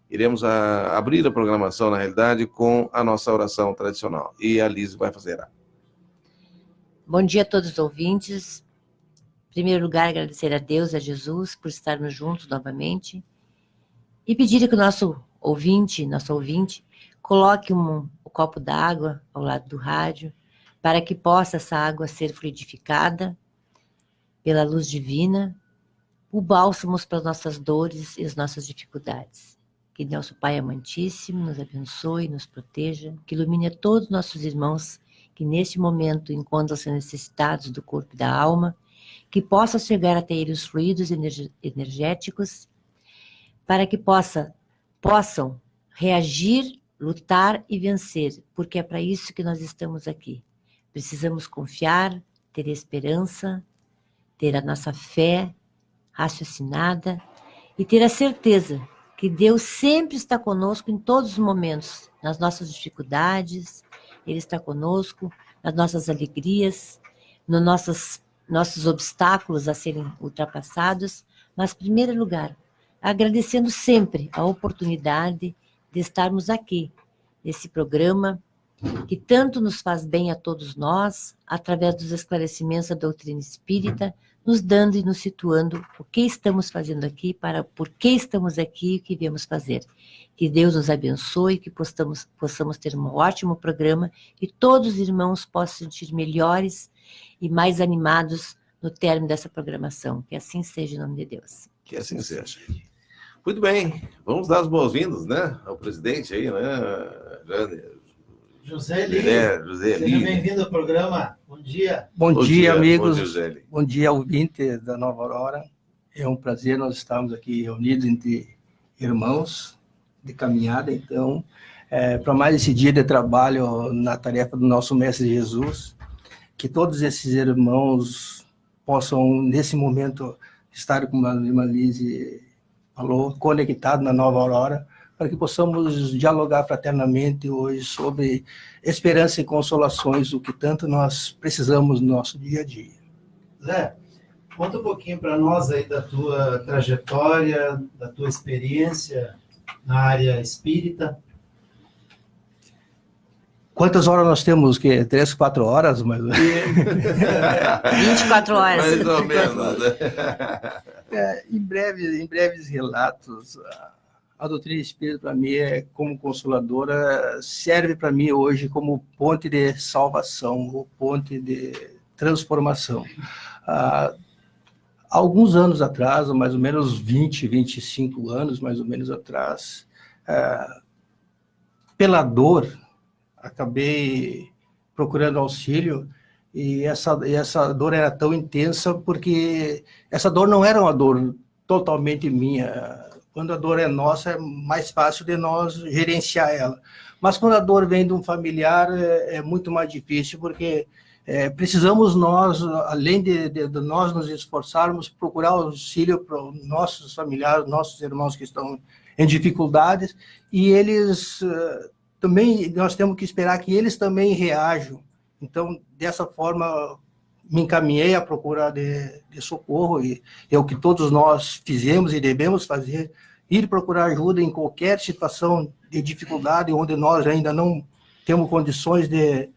iremos abrir a programação, na realidade, com a nossa oração tradicional. E a Liz vai fazer. Bom dia a todos os ouvintes. Em primeiro lugar, agradecer a Deus e a Jesus por estarmos juntos novamente. E pedir que o nosso ouvinte, coloque um copo d'água ao lado do rádio, para que possa essa água ser fluidificada pela luz divina, o bálsamo para as nossas dores e as nossas dificuldades. Que nosso Pai amantíssimo nos abençoe, nos proteja, que ilumine a todos os nossos irmãos que neste momento encontram-se necessitados do corpo e da alma, que possa chegar até eles os fluidos energéticos, para que possam reagir, lutar e vencer, porque é para isso que nós estamos aqui. Precisamos confiar, ter esperança, ter a nossa fé raciocinada e ter a certeza que Deus sempre está conosco em todos os momentos, nas nossas dificuldades, Ele está conosco, nas nossas alegrias, nos nossos obstáculos a serem ultrapassados, mas, em primeiro lugar, agradecendo sempre a oportunidade de estarmos aqui, nesse programa, que tanto nos faz bem a todos nós, através dos esclarecimentos da doutrina espírita, nos dando e nos situando o que estamos fazendo aqui, por que estamos aqui e o que viemos fazer. Que Deus nos abençoe, que possamos ter um ótimo programa e todos os irmãos possam se sentir melhores e mais animados no término dessa programação. Que assim seja, em nome de Deus. Que assim seja. Muito bem, vamos dar as boas-vindas, né, ao presidente aí, né, José Eli. José Eli. Seja bem-vindo ao programa. Bom dia. Bom dia, amigos. Bom dia, bom dia, ouvinte da Nova Aurora. É um prazer nós estarmos aqui reunidos entre irmãos de caminhada, então, para mais esse dia de trabalho na tarefa do nosso Mestre Jesus, que todos esses irmãos possam, nesse momento, estar, como a irmã Lise falou, conectados na Nova Aurora, para que possamos dialogar fraternamente hoje sobre esperança e consolações, o que tanto nós precisamos no nosso dia a dia. Zé, conta um pouquinho para nós aí da tua trajetória, da tua experiência na área espírita. Quantas horas nós temos? 3, 4 horas? Mais... 24 horas. Mais ou menos. Em breves relatos, a doutrina espírita, para mim, como consoladora, serve para mim hoje como ponte de salvação, ou ponte de transformação. Alguns anos atrás, mais ou menos 20, 25 anos, mais ou menos atrás, pela dor, acabei procurando auxílio, e essa dor era tão intensa porque essa dor não era uma dor totalmente minha. Quando a dor é nossa, é mais fácil de nós gerenciar ela. Mas quando a dor vem de um familiar, é muito mais difícil, porque precisamos nós, além de nós nos esforçarmos, procurar auxílio para os nossos familiares, nossos irmãos que estão em dificuldades, e eles também, nós temos que esperar que eles também reajam. Então, dessa forma, me encaminhei à procura de socorro, e é o que todos nós fizemos e devemos fazer, ir procurar ajuda em qualquer situação de dificuldade, onde nós ainda não temos condições de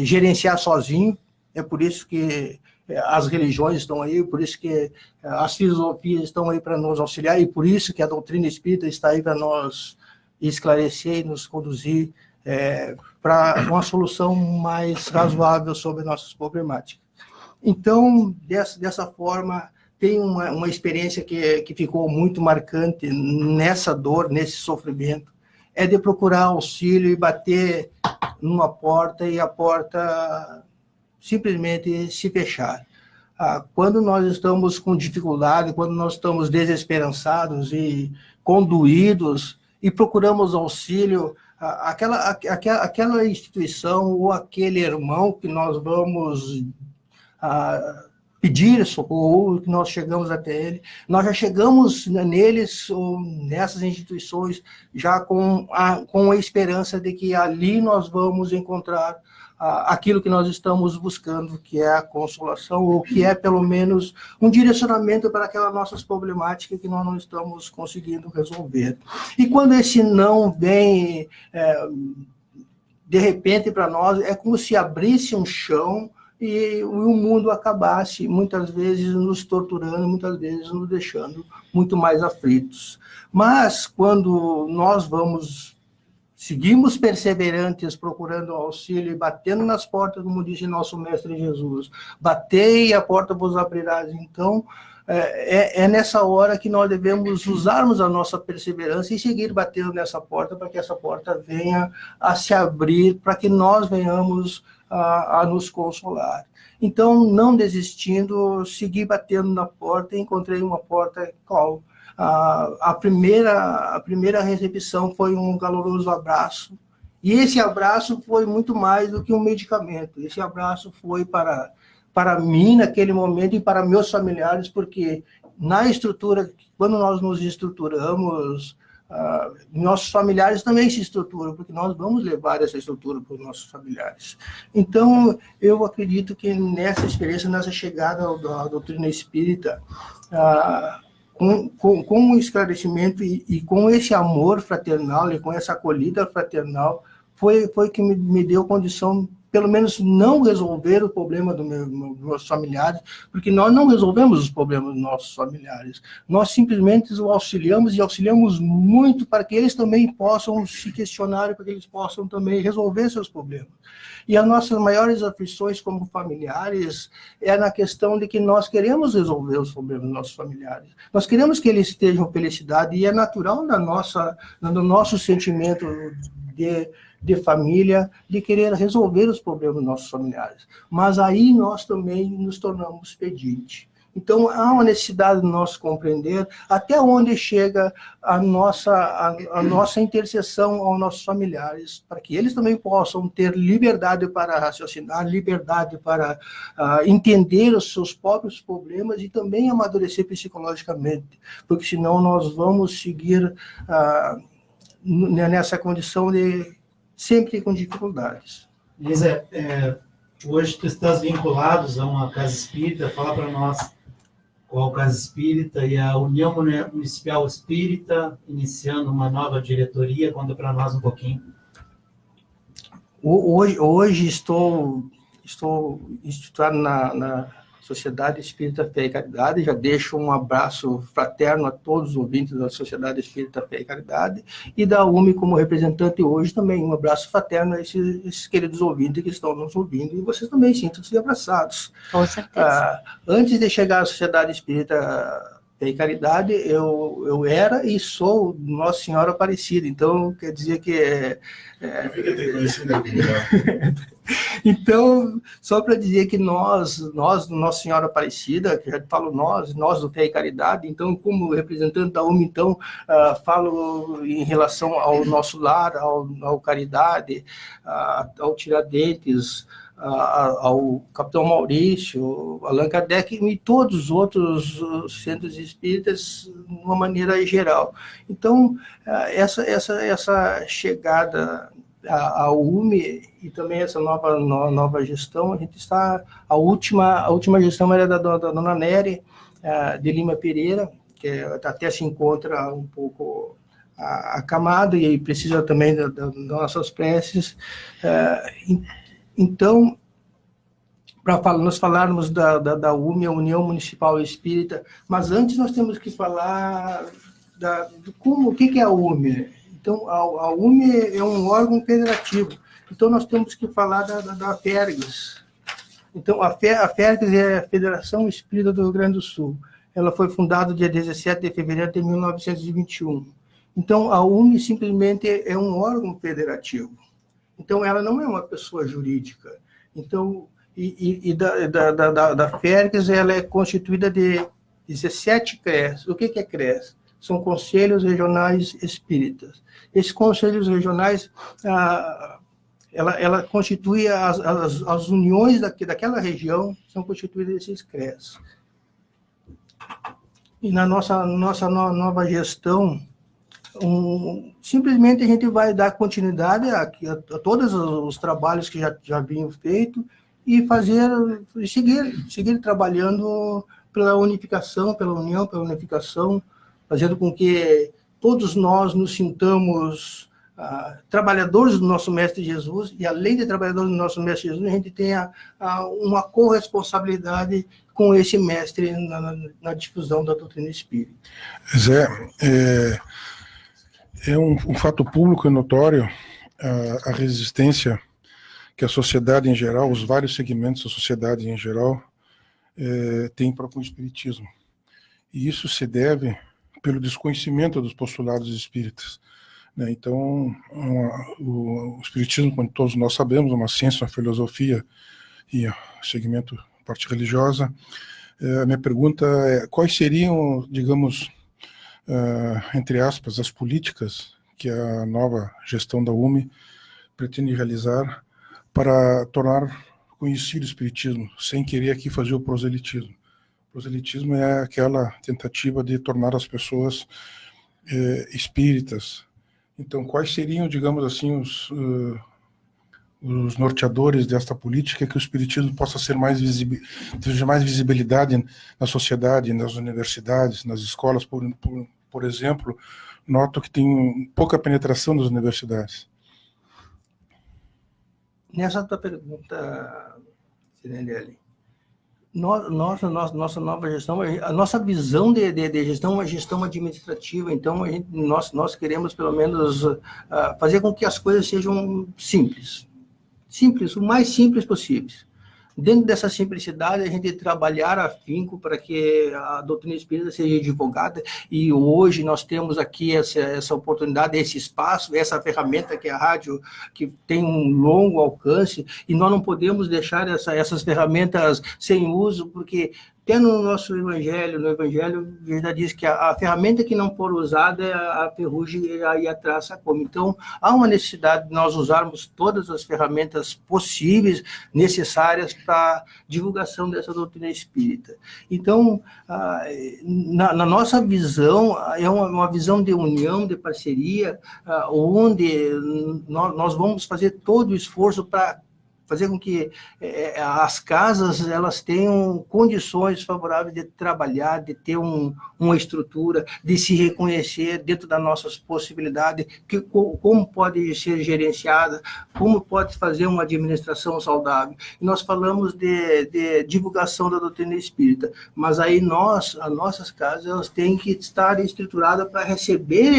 gerenciar sozinho. É por isso que as religiões estão aí, por isso que as filosofias estão aí para nos auxiliar, e por isso que a doutrina espírita está aí para nos esclarecer e nos conduzir para uma solução mais razoável sobre nossas problemáticas. Então, dessa forma, tem uma experiência que ficou muito marcante nessa dor, nesse sofrimento, é de procurar auxílio e bater numa porta e a porta simplesmente se fechar. Quando nós estamos com dificuldade, quando nós estamos desesperançados e conduídos e procuramos auxílio, aquela instituição ou aquele irmão que nós vamos pedir socorro, ou que nós chegamos até ele, nós já chegamos neles ou nessas instituições já com a esperança de que ali nós vamos encontrar aquilo que nós estamos buscando, que é a consolação, ou que é, pelo menos, um direcionamento para aquela nossas problemáticas que nós não estamos conseguindo resolver. E quando esse não vem, de repente, para nós, é como se abrisse um chão e o mundo acabasse, muitas vezes nos torturando, muitas vezes nos deixando muito mais aflitos. Mas, quando nós seguimos perseverantes, procurando auxílio e batendo nas portas, como disse nosso Mestre Jesus, batei e a porta vos abrirá. Então, é nessa hora que nós devemos usarmos a nossa perseverança e seguir batendo nessa porta, para que essa porta venha a se abrir, para que nós venhamos a nos consolar. Então, não desistindo, segui batendo na porta e encontrei uma porta qual a primeira recepção foi um caloroso abraço, e esse abraço foi muito mais do que um medicamento. Esse abraço foi para mim naquele momento e para meus familiares, porque na estrutura, quando nós nos estruturamos, nossos familiares também se estruturam, porque nós vamos levar essa estrutura para os nossos familiares. Então, eu acredito que nessa experiência, nessa chegada à doutrina espírita, com o esclarecimento e com esse amor fraternal e com essa acolhida fraternal, foi que me deu condição, pelo menos, não resolver o problema dos meus familiares, porque nós não resolvemos os problemas dos nossos familiares. Nós simplesmente os auxiliamos, e auxiliamos muito para que eles também possam se questionar, para que eles possam também resolver seus problemas. E as nossas maiores aflições como familiares é na questão de que nós queremos resolver os problemas dos nossos familiares. Nós queremos que eles estejam felicidade, e é natural no nosso sentimento de família, de querer resolver os problemas dos nossos familiares. Mas aí nós também nos tornamos pedinte. Então, há uma necessidade de nós compreender até onde chega a nossa intercessão aos nossos familiares, para que eles também possam ter liberdade para raciocinar, liberdade para entender os seus próprios problemas e também amadurecer psicologicamente, porque senão nós vamos seguir nessa condição de sempre com dificuldades. Lisa, hoje tu estás vinculados a uma casa espírita. Fala para nós qual casa espírita e a União Municipal Espírita iniciando uma nova diretoria. Conta para nós um pouquinho. Hoje estou instituído na Sociedade Espírita Fé e Caridade. Já deixo um abraço fraterno a todos os ouvintes da Sociedade Espírita Fé e Caridade, e da UME como representante hoje também. Um abraço fraterno a esses queridos ouvintes que estão nos ouvindo, e vocês também sintam-se abraçados. Com certeza. Antes de chegar à Sociedade Espírita Fé e Caridade, eu era e sou Nossa Senhora Aparecida. Então, quer dizer que Então, só para dizer que nós do Nossa Senhora Aparecida, que já falo nós do Fé e Caridade, então, como representante da UME, então, falo em relação ao nosso lar, ao Caridade, ao Tiradentes, ao Capitão Maurício, Allan Kardec e todos os outros centros espíritas de uma maneira geral. Então, essa chegada ao UME e também essa nova gestão, a gente está, a última gestão era da dona Nery de Lima Pereira, que até se encontra um pouco acamada e precisa também das nossas preces. Então, para nós falarmos da UME, a União Municipal Espírita, mas antes nós temos que falar o que é a UME. Então, a UME é um órgão federativo. Então, nós temos que falar da FERGS. Então, a FERGS é a Federação Espírita do Rio Grande do Sul. Ela foi fundada dia 17 de fevereiro de 1921. Então, a UME simplesmente é um órgão federativo. Então, ela não é uma pessoa jurídica. Então, da FERGS, ela é constituída de 17 CRES. O que é CRES? São Conselhos Regionais Espíritas. Esses conselhos regionais, ela constitui as uniões daquela região, são constituídas desses CRES. E na nossa nova gestão, Simplesmente a gente vai dar continuidade a todos os trabalhos que já vinham feitos e seguir trabalhando pela unificação, pela união, pela unificação, fazendo com que todos nós nos sintamos trabalhadores do nosso Mestre Jesus, e além de trabalhadores do nosso Mestre Jesus, a gente tenha uma corresponsabilidade com esse Mestre na difusão da doutrina espírita. Zé, é um fato público e notório a resistência que a sociedade em geral, os vários segmentos da sociedade em geral, tem para com o espiritismo. E isso se deve pelo desconhecimento dos postulados espíritas. Então, o espiritismo, como todos nós sabemos, é uma ciência, uma filosofia e segmento parte religiosa. A minha pergunta é: quais seriam, digamos, entre aspas, as políticas que a nova gestão da UME pretende realizar para tornar conhecido o espiritismo, sem querer aqui fazer o proselitismo? O proselitismo é aquela tentativa de tornar as pessoas espíritas. Então, quais seriam, digamos assim, os norteadores desta política, que o espiritismo possa ser tenha mais visibilidade na sociedade, nas universidades, nas escolas? Por exemplo, noto que tem pouca penetração nas universidades. Nessa tua pergunta, Cirelli, nossa nova gestão, a nossa visão de gestão é uma gestão administrativa. Então, nós queremos, pelo menos, fazer com que as coisas sejam simples, o mais simples possível. Dentro dessa simplicidade, a gente trabalhar afinco para que a doutrina espírita seja divulgada, e hoje nós temos aqui essa oportunidade, esse espaço, essa ferramenta que é a rádio, que tem um longo alcance, e nós não podemos deixar essas ferramentas sem uso, porque até no nosso Evangelho, já diz que a ferramenta que não for usada é a ferrugem e a traça come. Então, há uma necessidade de nós usarmos todas as ferramentas possíveis, necessárias para a divulgação dessa doutrina espírita. Então, na nossa visão, é uma visão de união, de parceria, onde nós vamos fazer todo o esforço para fazer com que as casas elas tenham condições favoráveis de trabalhar, de ter uma estrutura, de se reconhecer dentro das nossas possibilidades, como pode ser gerenciada, como pode fazer uma administração saudável. E nós falamos de divulgação da doutrina espírita, mas aí as nossas casas elas têm que estar estruturadas para receber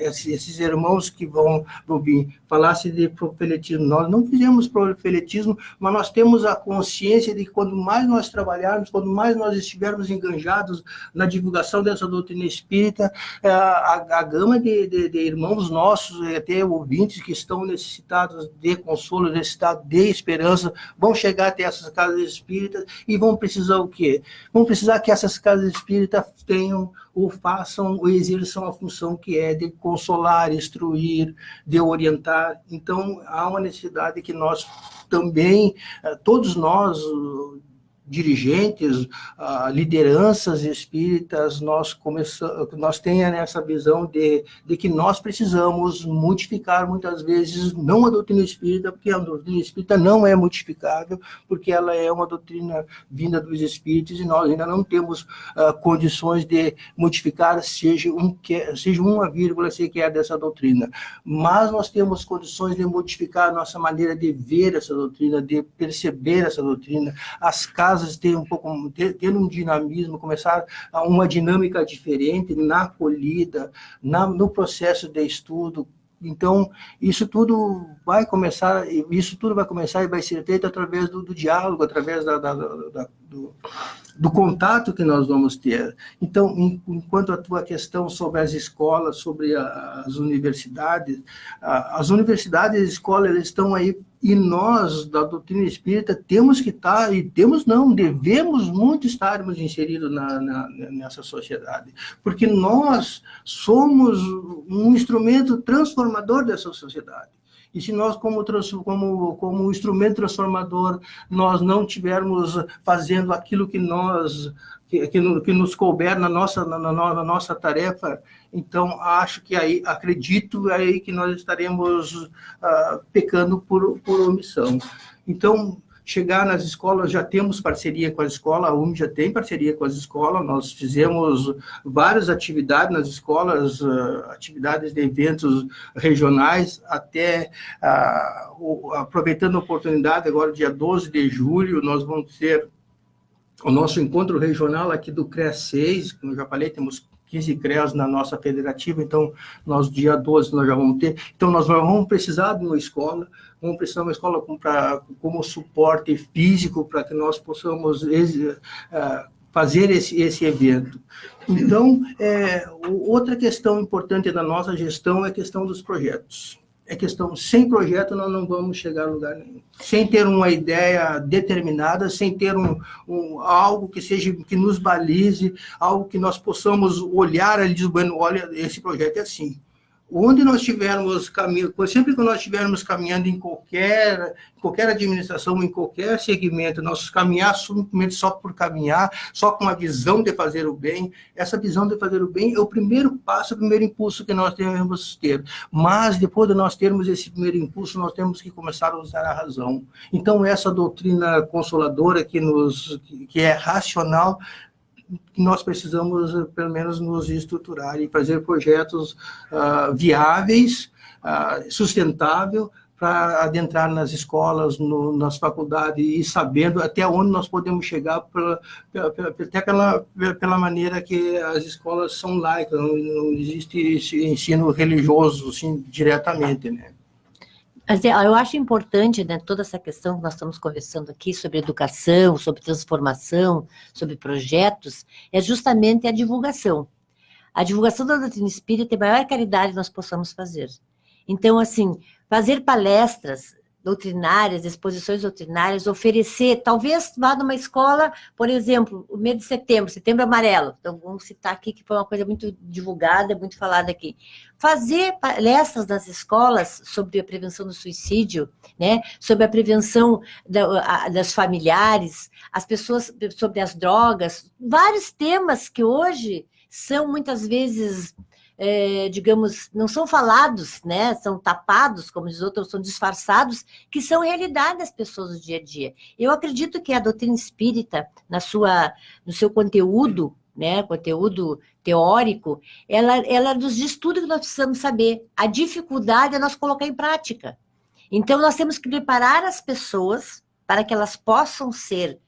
esses irmãos que vão vir. Falasse de proselitismo, nós não fizemos proselitismo, mas nós temos a consciência de que quanto mais nós trabalharmos, quanto mais nós estivermos enganjados na divulgação dessa doutrina espírita, a gama de irmãos nossos, até ouvintes que estão necessitados de consolo, necessitados de esperança, vão chegar até essas casas espíritas e vão precisar o quê? Vão precisar que essas casas espíritas tenham ou façam ou exerçam a função que é de consolar, instruir, de orientar. Então, há uma necessidade que nós também, todos nós, dirigentes, lideranças espíritas, nós tenhamos essa visão de que nós precisamos modificar muitas vezes, não a doutrina espírita, porque a doutrina espírita não é modificável, porque ela é uma doutrina vinda dos espíritos, e nós ainda não temos condições de modificar, seja uma vírgula sequer dessa doutrina. Mas nós temos condições de modificar a nossa maneira de ver essa doutrina, de perceber essa doutrina, as casas ter um dinamismo, começar uma dinâmica diferente na acolhida, no processo de estudo. Então, isso tudo vai começar e vai ser feito através do diálogo, através do contato que nós vamos ter. Então, enquanto a tua questão sobre as escolas, sobre as universidades e escolas, eles estão aí, e nós, da doutrina espírita, temos que estar, devemos muito estarmos inseridos nessa sociedade, porque nós somos um instrumento transformador dessa sociedade. E se nós, como instrumento transformador, nós não estivermos fazendo aquilo que nos couber na nossa tarefa, Então, acho que aí, acredito aí que nós estaremos pecando por omissão. Então, chegar nas escolas, já temos parceria com a escola, a UME já tem parceria com as escolas, nós fizemos várias atividades nas escolas, atividades de eventos regionais, até aproveitando a oportunidade, agora dia 12 de julho, nós vamos ter o nosso encontro regional aqui do CREA 6, como eu já falei, temos 15 CREAs na nossa federativa, então, nós, dia 12, nós já vamos ter. Então, nós vamos precisar de uma escola, vamos precisar de uma escola como suporte físico para que nós possamos fazer esse evento. Então, outra questão importante da nossa gestão é a questão dos projetos. Sem projeto nós não vamos chegar a lugar nenhum. Sem ter uma ideia determinada, sem ter algo que nos balize, algo que nós possamos olhar ali e dizer, bueno, olha, esse projeto é assim. Onde nós estivermos caminhando, sempre que nós estivermos caminhando em qualquer administração, em qualquer segmento, nós caminhar simplesmente só por caminhar, só com a visão de fazer o bem, essa visão de fazer o bem é o primeiro passo, o primeiro impulso que nós devemos ter. Mas, depois de nós termos esse primeiro impulso, nós temos que começar a usar a razão. Então, essa doutrina consoladora que é racional, que nós precisamos, pelo menos, nos estruturar e fazer projetos viáveis, sustentáveis, para adentrar nas escolas, nas faculdades, e sabendo até onde nós podemos chegar, até pela maneira que as escolas são laicas, não existe esse ensino religioso, assim, diretamente, né? Eu acho importante, né, toda essa questão que nós estamos conversando aqui sobre educação, sobre transformação, sobre projetos, é justamente a divulgação. A divulgação da doutrina espírita é a maior caridade que nós possamos fazer. Então, assim, fazer palestras doutrinárias, exposições doutrinárias, oferecer, talvez vá numa escola, por exemplo, o mês de setembro, Setembro Amarelo, então vamos citar aqui que foi uma coisa muito divulgada, muito falada aqui. Fazer palestras nas escolas sobre a prevenção do suicídio, né? Sobre a prevenção das familiares, as pessoas, sobre as drogas, vários temas que hoje são muitas vezes, digamos, não são falados, né? São tapados, como diz outros, são disfarçados, que são realidade das pessoas do dia a dia. Eu acredito que a doutrina espírita, no seu conteúdo, né, conteúdo teórico, ela nos diz tudo que nós precisamos saber. A dificuldade é nós colocar em prática. Então, nós temos que preparar as pessoas para que elas possam ser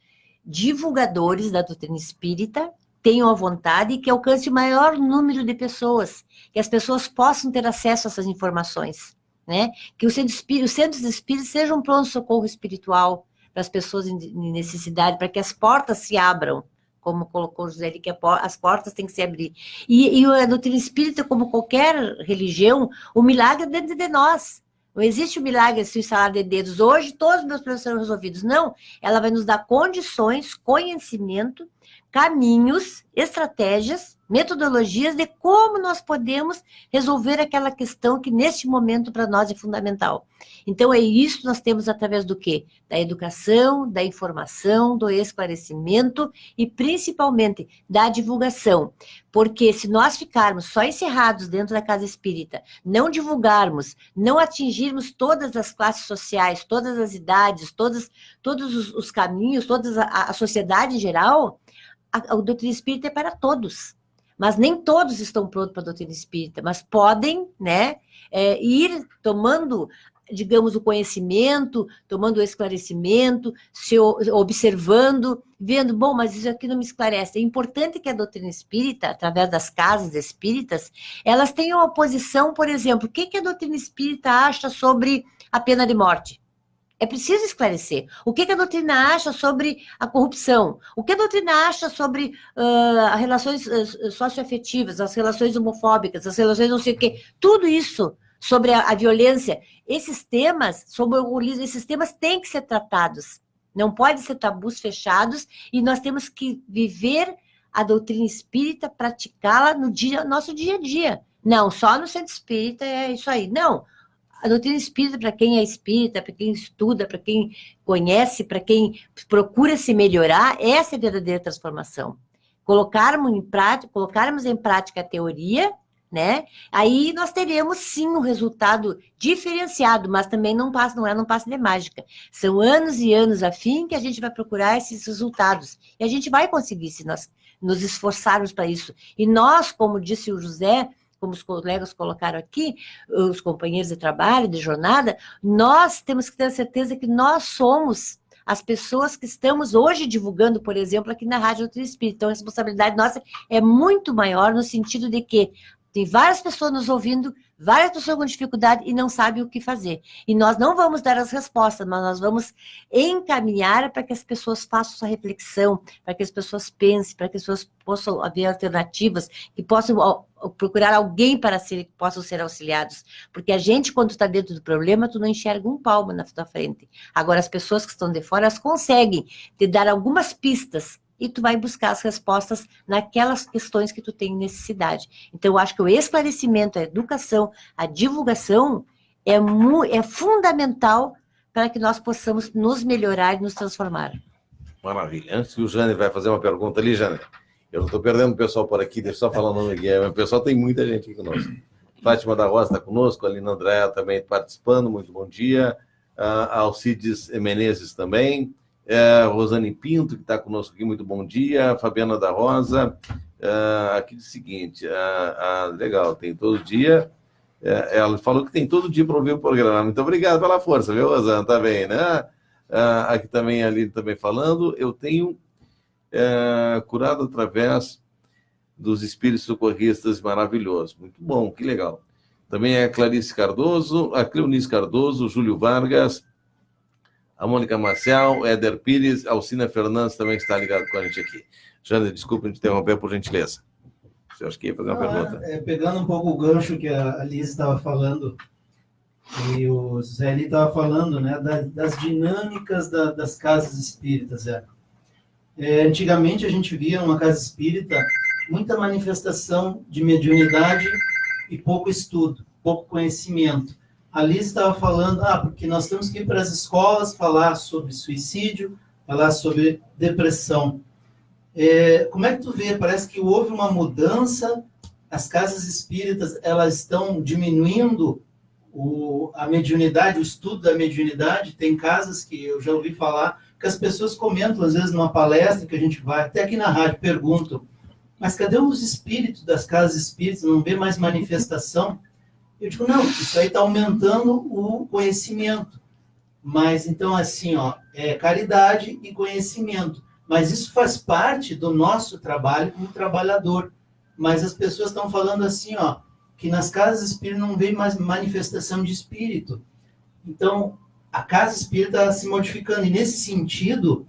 divulgadores da doutrina espírita, tenham a vontade e que alcance o maior número de pessoas, que as pessoas possam ter acesso a essas informações, né? Que os centros espíritas sejam um pronto-socorro espiritual para as pessoas em necessidade, para que as portas se abram, como colocou o José ali, que as portas têm que se abrir. E a doutrina espírita, como qualquer religião, o milagre é dentro de nós. Não existe o milagre se o instalar de dedos. Hoje, todos os meus problemas serão resolvidos. Não, ela vai nos dar condições, conhecimento, caminhos, estratégias, metodologias de como nós podemos resolver aquela questão que, neste momento, para nós é fundamental. Então, é isso que nós temos através do quê? Da educação, da informação, do esclarecimento e, principalmente, da divulgação. Porque se nós ficarmos só encerrados dentro da casa espírita, não divulgarmos, não atingirmos todas as classes sociais, todas as idades, todos os caminhos, toda a sociedade em geral, a doutrina espírita é para todos. Mas nem todos estão prontos para a doutrina espírita, mas podem, né, ir tomando, digamos, o conhecimento, tomando o esclarecimento, se observando, vendo, bom, mas isso aqui não me esclarece. É importante que a doutrina espírita, através das casas espíritas, elas tenham uma posição, por exemplo, o que a doutrina espírita acha sobre a pena de morte? É preciso esclarecer. O que a doutrina acha sobre a corrupção? O que a doutrina acha sobre as relações socioafetivas, as relações homofóbicas, as relações não sei o quê? Tudo isso sobre a violência. Esses temas, sobre o alcoolismo, esses temas têm que ser tratados. Não pode ser tabus fechados e nós temos que viver a doutrina espírita, praticá-la no nosso dia a dia. Não, só no centro espírita é isso aí. Não. A doutrina espírita, para quem é espírita, para quem estuda, para quem conhece, para quem procura se melhorar, essa é a verdadeira transformação. Colocarmos em prática a teoria, né? Aí nós teremos sim um resultado diferenciado, mas também não é num passe de mágica. São anos e anos a fim que a gente vai procurar esses resultados. E a gente vai conseguir se nós nos esforçarmos para isso. E nós, como disse o José, como os colegas colocaram aqui, os companheiros de trabalho, de jornada, nós temos que ter a certeza que nós somos as pessoas que estamos hoje divulgando, por exemplo, aqui na Rádio Doutrina Espírita. Então, a responsabilidade nossa é muito maior no sentido de que tem várias pessoas nos ouvindo, várias pessoas com dificuldade e não sabem o que fazer. E nós não vamos dar as respostas, mas nós vamos encaminhar para que as pessoas façam sua reflexão, para que as pessoas pensem, para que as pessoas possam haver alternativas, que possam procurar alguém para que possam ser auxiliados. Porque a gente, quando está dentro do problema, tu não enxerga um palmo na tua frente. Agora, as pessoas que estão de fora, elas conseguem te dar algumas pistas e tu vai buscar as respostas naquelas questões que tu tem necessidade. Então, eu acho que o esclarecimento, a educação, a divulgação é fundamental para que nós possamos nos melhorar e nos transformar. Maravilha. Antes que o Jânio vai fazer uma pergunta ali, Jânio, eu não estou perdendo o pessoal por aqui, deixa eu só falar o nome aqui. O pessoal tem muita gente aqui conosco. Fátima da Rosa está conosco, a Lina Andréa também participando, muito bom dia. A Alcides Menezes também. Rosane Pinto, que está conosco aqui, muito bom dia. Fabiana da Rosa, aqui diz o seguinte, legal, tem todo dia, ela falou que tem todo dia para ouvir o programa, muito obrigado pela força, viu, Rosana, tá bem, né? Aqui também, ali também falando, eu tenho curado através dos espíritos socorristas, maravilhoso, muito bom, que legal. Também a Clarice Cardoso, a Cleonice Cardoso, o Júlio Vargas, a Mônica Marcial, Éder Pires, Alcina Fernandes também está ligado com a gente aqui. Jânio, desculpa me interromper, por gentileza. Você acha que ia fazer uma pergunta? Pegando um pouco o gancho que a Liz estava falando, e o Zé ali estava falando, né, das dinâmicas das casas espíritas. Antigamente, a gente via numa casa espírita muita manifestação de mediunidade e pouco estudo, pouco conhecimento. A Liz estava falando, porque nós temos que ir para as escolas falar sobre suicídio, falar sobre depressão. Como é que tu vê? Parece que houve uma mudança, as casas espíritas, elas estão diminuindo a mediunidade, o estudo da mediunidade. Tem casas que eu já ouvi falar, que as pessoas comentam, às vezes, numa palestra que a gente vai, até aqui na rádio, perguntam, mas cadê os espíritos das casas espíritas? Não vê mais manifestação? Eu digo, não, isso aí está aumentando o conhecimento. Mas, então, assim, é caridade e conhecimento. Mas isso faz parte do nosso trabalho como trabalhador. Mas as pessoas estão falando assim, que nas casas espíritas não vem mais manifestação de espírito. Então, a casa espírita está se modificando. E, nesse sentido,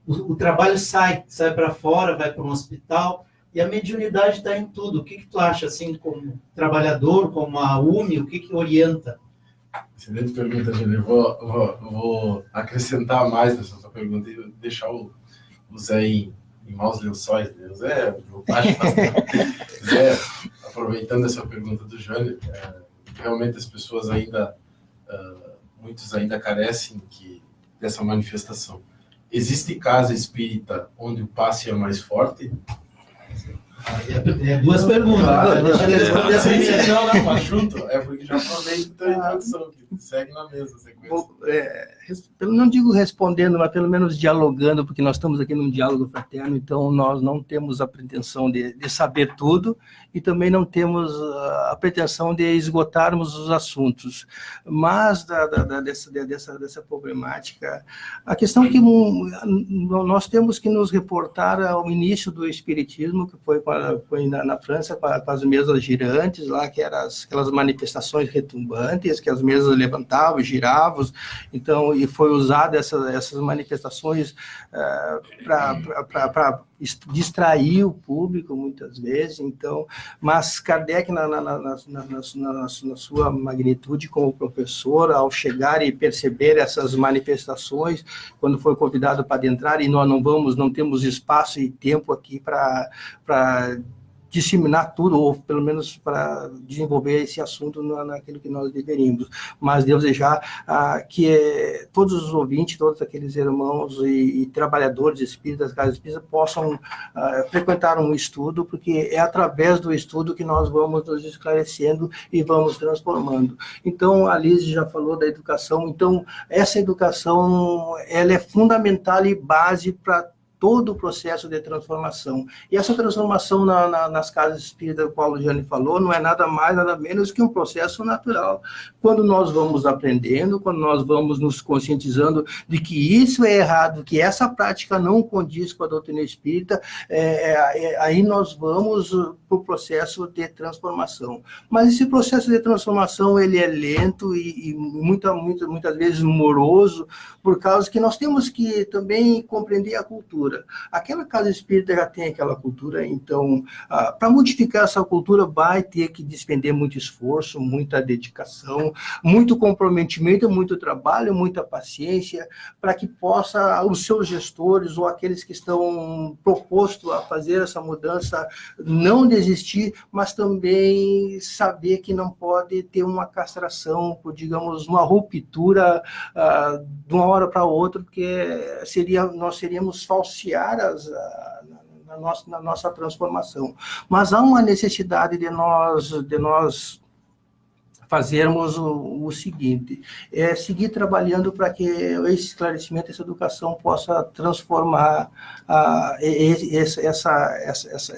o trabalho sai para fora, vai para um hospital. E a mediunidade está em tudo. O que tu acha, assim, como trabalhador, como a UME, o que orienta? Excelente pergunta, Júlio. Vou acrescentar mais nessa sua pergunta e deixar o Zé em maus lençóis. Né? Zé, aproveitando essa pergunta do Jânio, realmente as pessoas ainda, muitos ainda carecem dessa manifestação. Existe casa espírita onde o passe é mais forte? Duas perguntas. Deixa eu responder essa primeira. Não, mas junto. É porque já falei então, a introdução, que segue na mesma sequência. Não digo respondendo, mas pelo menos dialogando, porque nós estamos aqui num diálogo fraterno, então nós não temos a pretensão de saber tudo e também não temos a pretensão de esgotarmos os assuntos. Mas dessa problemática, a questão é que nós temos que nos reportar ao início do Espiritismo, que foi na França, com as mesas girantes, lá, que eram aquelas manifestações retumbantes, que as mesas levantavam, giravam, então, e foi usada essas manifestações para distrair o público, muitas vezes, então, mas Kardec, na sua magnitude como professor, ao chegar e perceber essas manifestações, quando foi convidado para adentrar, e nós não temos espaço e tempo aqui para disseminar tudo, ou pelo menos para desenvolver esse assunto naquilo que nós deveríamos. Mas desejar que todos os ouvintes, todos aqueles irmãos e trabalhadores espíritas, casas espíritas, possam frequentar um estudo, porque é através do estudo que nós vamos nos esclarecendo e vamos transformando. Então, a Liz já falou da educação, então, essa educação, ela é fundamental e base para todo o processo de transformação. E essa transformação nas casas espíritas, qual o Jane falou, não é nada mais, nada menos que um processo natural. Quando nós vamos aprendendo, quando nós vamos nos conscientizando de que isso é errado, que essa prática não condiz com a doutrina espírita, aí nós vamos para o processo de transformação. Mas esse processo de transformação, ele é lento e muitas vezes moroso, por causa que nós temos que também compreender a cultura. Aquela casa espírita já tem aquela cultura, então, para modificar essa cultura, vai ter que despender muito esforço, muita dedicação, muito comprometimento, muito trabalho, muita paciência, para que possa os seus gestores ou aqueles que estão propostos a fazer essa mudança não desistir, mas também saber que não pode ter uma castração, digamos, uma ruptura de uma hora para outra, porque nós seríamos falsear na nossa transformação. Mas há uma necessidade de nós fazermos o seguinte, seguir trabalhando para que esse esclarecimento, essa educação possa transformar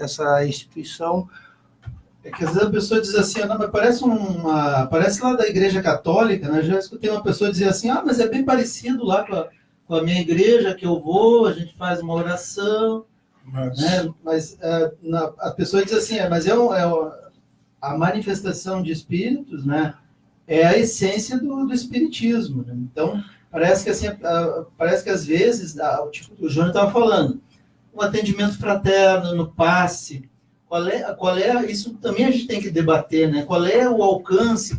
essa instituição. É que às vezes a pessoa diz assim, não, mas parece lá da Igreja Católica, né? Já escutei uma pessoa dizer assim, mas é bem parecido lá com a minha igreja, que eu vou, a gente faz uma oração, né? Mas a pessoa diz assim, mas a manifestação de espíritos, né? É a essência do espiritismo, né? Então, parece que assim, parece que às vezes, tipo, o Jônio estava falando, um atendimento fraterno no passe, qual é, isso também a gente tem que debater, né? Qual é o alcance,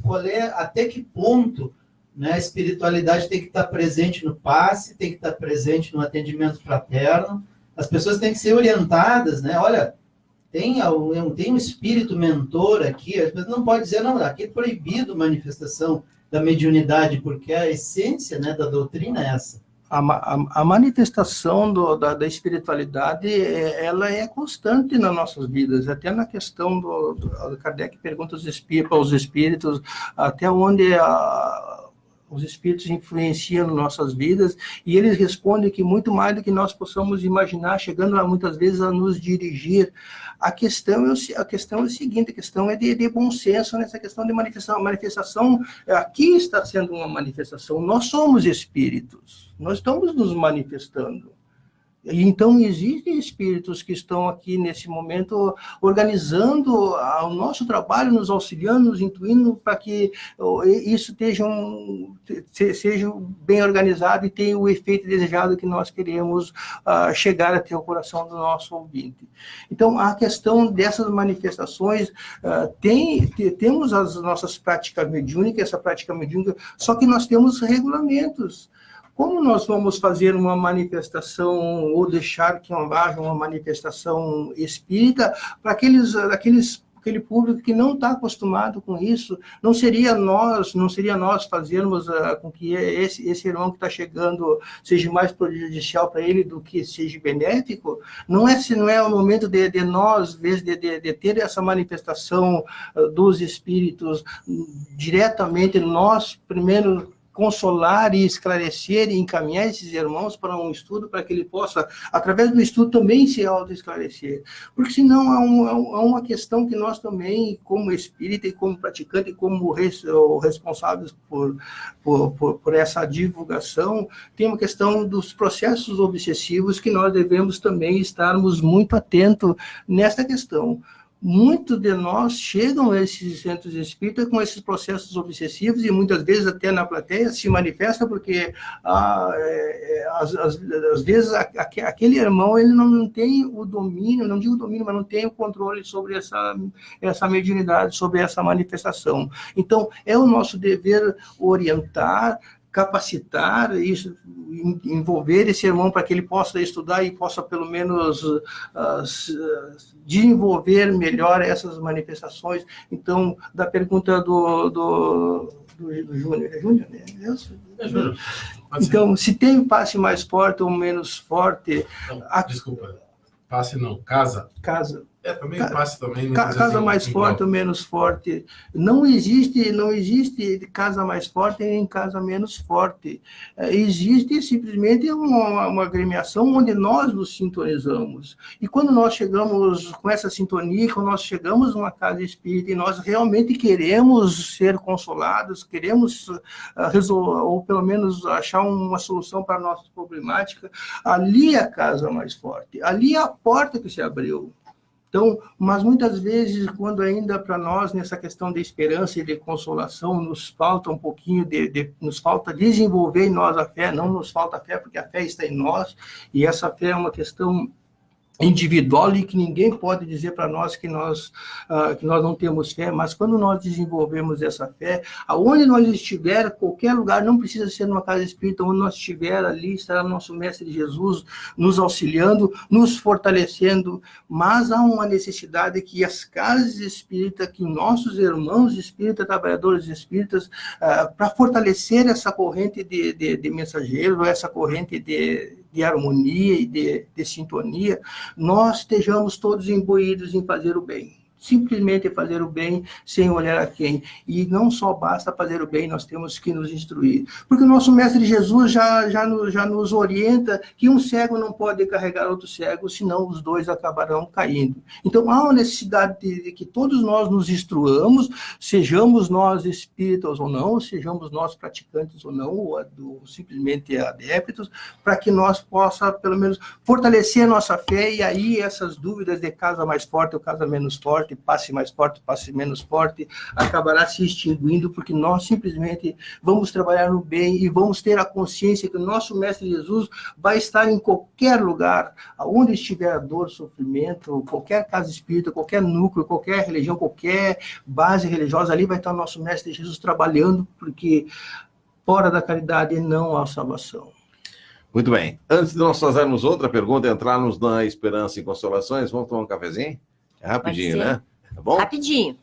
até que ponto, né, a espiritualidade tem que estar presente no passe, tem que estar presente no atendimento fraterno. As pessoas têm que ser orientadas, né? Olha, tem um espírito mentor aqui, as pessoas não podem dizer, não, aqui é proibido manifestação da mediunidade, porque a essência, né, da doutrina é essa. A manifestação da espiritualidade, ela é constante nas nossas vidas, até na questão do Kardec pergunta aos espíritos, até onde os espíritos influenciam nossas vidas, e eles respondem que muito mais do que nós possamos imaginar, chegando muitas vezes a nos dirigir. A questão é o seguinte, a questão é de bom senso nessa questão de manifestação. A manifestação, aqui está sendo uma manifestação, nós somos espíritos, nós estamos nos manifestando. Então, existem espíritos que estão aqui nesse momento organizando o nosso trabalho, nos auxiliando, nos intuindo para que isso seja bem organizado e tenha o efeito desejado que nós queremos chegar até o coração do nosso ouvinte. Então, a questão dessas manifestações, temos as nossas práticas mediúnicas, essa prática mediúnica, só que nós temos regulamentos. Como nós vamos fazer uma manifestação ou deixar que haja uma manifestação espírita para aquele público que não está acostumado com isso? Não seria nós fazermos com que esse irmão que está chegando seja mais prejudicial para ele do que seja benéfico? Não é o momento de nós, às vezes, de ter essa manifestação dos espíritos diretamente, nós primeiro consolar e esclarecer e encaminhar esses irmãos para um estudo, para que ele possa, através do estudo, também se autoesclarecer. Porque senão há uma questão que nós também, como espírita e como praticante, e como responsáveis por essa divulgação, tem uma questão dos processos obsessivos que nós devemos também estarmos muito atentos nesta questão. Muitos de nós chegam a esses centros espíritas com esses processos obsessivos e muitas vezes até na plateia se manifesta porque às vezes aquele irmão ele não tem o domínio, não digo domínio, mas não tem o controle sobre essa mediunidade, sobre essa manifestação. Então, é o nosso dever orientar, capacitar, isso, envolver esse irmão para que ele possa estudar e possa pelo menos desenvolver melhor essas manifestações. Então, da pergunta do Júnior, é Júnior, né? É Júnior. Então, se tem passe mais forte ou menos forte... Não, desculpa, passe não, casa. Também passe também. Casa mais forte ou menos forte. Não existe casa mais forte nem casa menos forte. Existe simplesmente uma agremiação onde nós nos sintonizamos. E quando nós chegamos com essa sintonia, quando nós chegamos numa casa espírita e nós realmente queremos ser consolados, queremos resolver, ou pelo menos achar uma solução para a nossa problemática, ali é a casa mais forte. Ali é a porta que se abriu. Então, mas muitas vezes, quando ainda para nós, nessa questão de esperança e de consolação, nos falta um pouquinho, nos falta desenvolver em nós a fé, não nos falta fé, porque a fé está em nós, e essa fé é uma questão individual e que ninguém pode dizer para nós que nós não temos fé, mas quando nós desenvolvemos essa fé, aonde nós estiver, qualquer lugar, não precisa ser numa casa espírita, onde nós estiver, ali estará nosso Mestre Jesus nos auxiliando, nos fortalecendo, mas há uma necessidade que as casas espíritas, que nossos irmãos espíritas, trabalhadores espíritas, para fortalecer essa corrente de mensageiros, essa corrente de harmonia e de sintonia, nós estejamos todos imbuídos em fazer o bem. Simplesmente fazer o bem sem olhar a quem. E não só basta fazer o bem, nós temos que nos instruir. Porque o nosso Mestre Jesus já nos orienta que um cego não pode carregar outro cego, senão os dois acabarão caindo. Então, há uma necessidade de que todos nós nos instruamos, sejamos nós espíritas ou não, sejamos nós praticantes ou não, ou simplesmente adeptos, para que nós possa, pelo menos, fortalecer a nossa fé, e aí essas dúvidas de casa mais forte ou casa menos forte, passe mais forte, passe menos forte, acabará se extinguindo, porque nós simplesmente vamos trabalhar no bem e vamos ter a consciência que o nosso Mestre Jesus vai estar em qualquer lugar, aonde estiver a dor, sofrimento, qualquer casa espírita, qualquer núcleo, qualquer religião, qualquer base religiosa, ali vai estar o nosso Mestre Jesus trabalhando, porque fora da caridade não há salvação. Muito bem. Antes de nós fazermos outra pergunta, entrarmos na esperança e consolações, vamos tomar um cafezinho? É rapidinho, né? Tá bom? Rapidinho.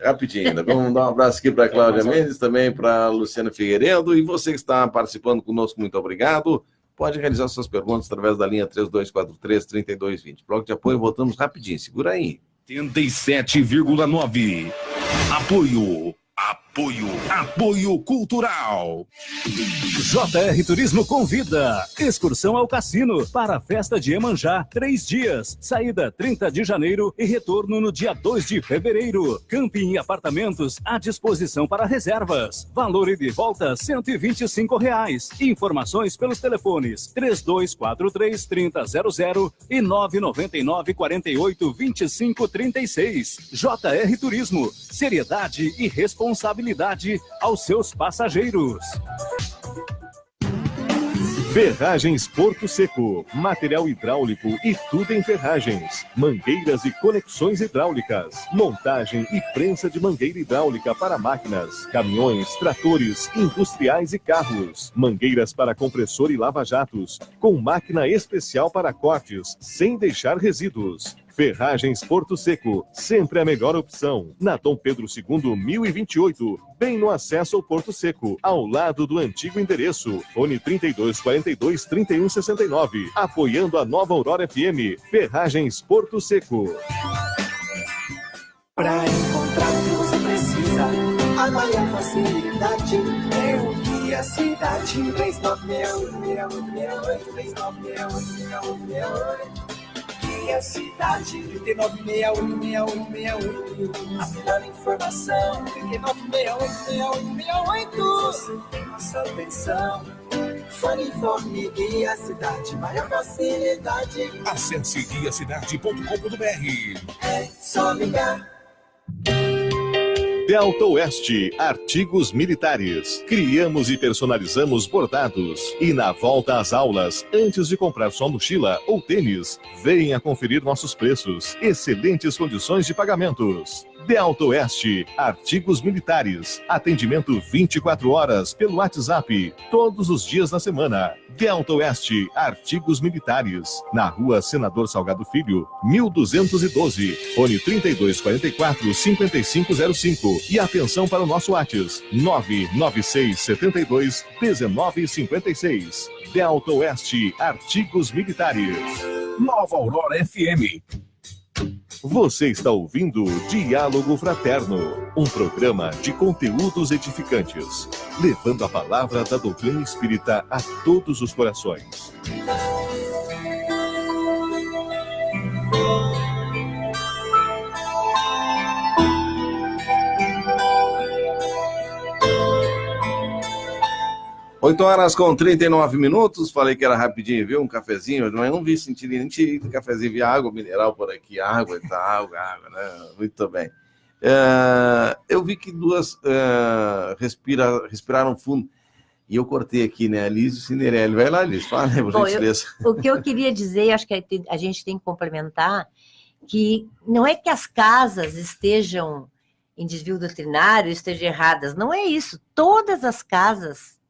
Vamos dar um abraço aqui para a Cláudia Mendes, também para a Luciana Figueiredo. E você que está participando conosco, muito obrigado. Pode realizar suas perguntas através da linha 3243-3220. Bloco de apoio, voltamos rapidinho. Segura aí. 87,9. Apoio cultural. JR Turismo convida. Excursão ao cassino para a festa de Iemanjá, 3 dias. Saída 30 de janeiro e retorno no dia 2 de fevereiro. Camping e apartamentos à disposição para reservas. Valor ida e volta R$ 125. Informações pelos telefones 3243-3000 e 999-48-2536. JR Turismo. Seriedade e responsabilidade aos seus passageiros. Ferragens Porto Seco, material hidráulico e tudo em ferragens, mangueiras e conexões hidráulicas, montagem e prensa de mangueira hidráulica para máquinas, caminhões, tratores, industriais e carros, mangueiras para compressor e lava-jatos, com máquina especial para cortes, sem deixar resíduos. Ferragens Porto Seco, sempre a melhor opção. Na Dom Pedro II, 1028, bem no acesso ao Porto Seco, ao lado do antigo endereço. Fone 3242-3169. Apoiando a Nova Aurora FM. Ferragens Porto Seco. Pra encontrar o que você precisa, a maior facilidade é o Guia Cidade. 3968-6868-6968-6868. Guia Cidade, 3968-6868. A melhor informação, 3968-6868. Você tem nossa atenção. Fone Informe Guia Cidade, maior facilidade. Acesse guiacidade.com.br. É só ligar. Delta Oeste, artigos militares. Criamos e personalizamos bordados. E na volta às aulas, antes de comprar sua mochila ou tênis, venha conferir nossos preços. Excelentes condições de pagamentos. Delta Oeste, artigos militares, atendimento 24 horas pelo WhatsApp, todos os dias da semana. Delta Oeste, artigos militares, na Rua Senador Salgado Filho, 1212, fone 3244-5505. E atenção para o nosso WhatsApp, 99672-1956. Delta Oeste, artigos militares. Nova Aurora FM. Você está ouvindo Diálogo Fraterno, um programa de conteúdos edificantes, levando a palavra da doutrina espírita a todos os corações. Oito horas com 39 minutos, falei que era rapidinho, viu? Um cafezinho, mas não vi sentir nem cafezinho, vi água mineral por aqui, água, né? Muito bem. Eu vi que duas respiraram fundo, e eu cortei aqui, né? Liz e Cinderela. Vai lá, Liz, fala, né, por gentileza. O que eu queria dizer, acho que a gente tem que complementar, que não é que as casas estejam em desvio doutrinário, estejam erradas, não é isso. Todas as casas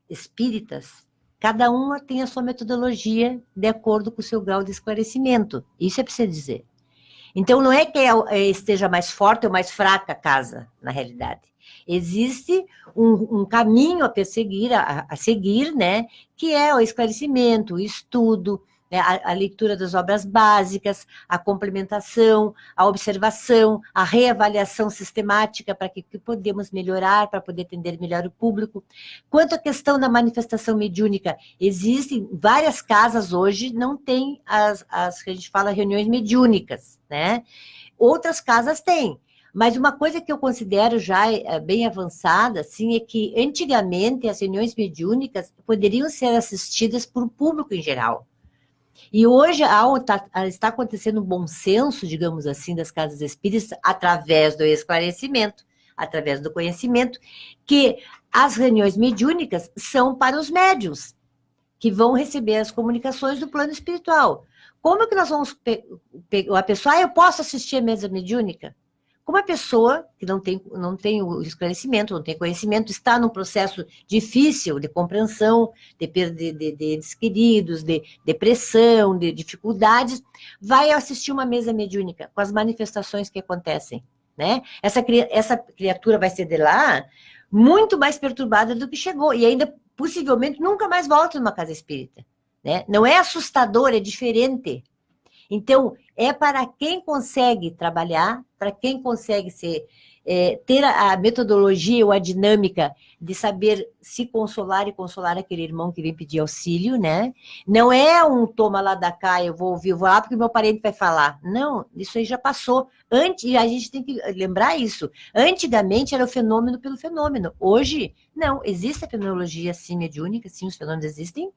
espíritas, cada uma tem a sua metodologia de acordo com o seu grau de esclarecimento. Isso é preciso dizer. Então, não é que esteja mais forte ou mais fraca a casa, na realidade. Existe um caminho a perseguir, a seguir, né, que é o esclarecimento, o estudo, né, a leitura das obras básicas, a complementação, a observação, a reavaliação sistemática para que podemos melhorar, para poder atender melhor o público. Quanto à questão da manifestação mediúnica, existem várias casas hoje, não tem as que a gente fala reuniões mediúnicas, né? Outras casas têm. Mas uma coisa que eu considero já bem avançada, assim, é que antigamente as reuniões mediúnicas poderiam ser assistidas por um público em geral. E hoje está acontecendo um bom senso, digamos assim, das casas espíritas, através do esclarecimento, através do conhecimento, que as reuniões mediúnicas são para os médiuns, que vão receber as comunicações do plano espiritual. Como que nós vamos a pessoa, eu posso assistir a mesa mediúnica? Como a pessoa que não tem o esclarecimento, não tem conhecimento, está num processo difícil de compreensão, de perda de entes queridos, de depressão, de dificuldades, vai assistir uma mesa mediúnica com as manifestações que acontecem, né? Essa criatura vai ser de lá muito mais perturbada do que chegou, e ainda possivelmente nunca mais volta numa casa espírita, né? Não é assustador, é diferente. Então, é para quem consegue trabalhar, para quem consegue ter a metodologia ou a dinâmica de saber se consolar e consolar aquele irmão que vem pedir auxílio, né? Não é um toma lá da cá, eu vou ouvir, eu vou lá porque meu parente vai falar. Não, isso aí já passou. E a gente tem que lembrar isso. Antigamente era o fenômeno pelo fenômeno. Hoje, não, existe a fenomenologia sim mediúnica, sim, os fenômenos existem,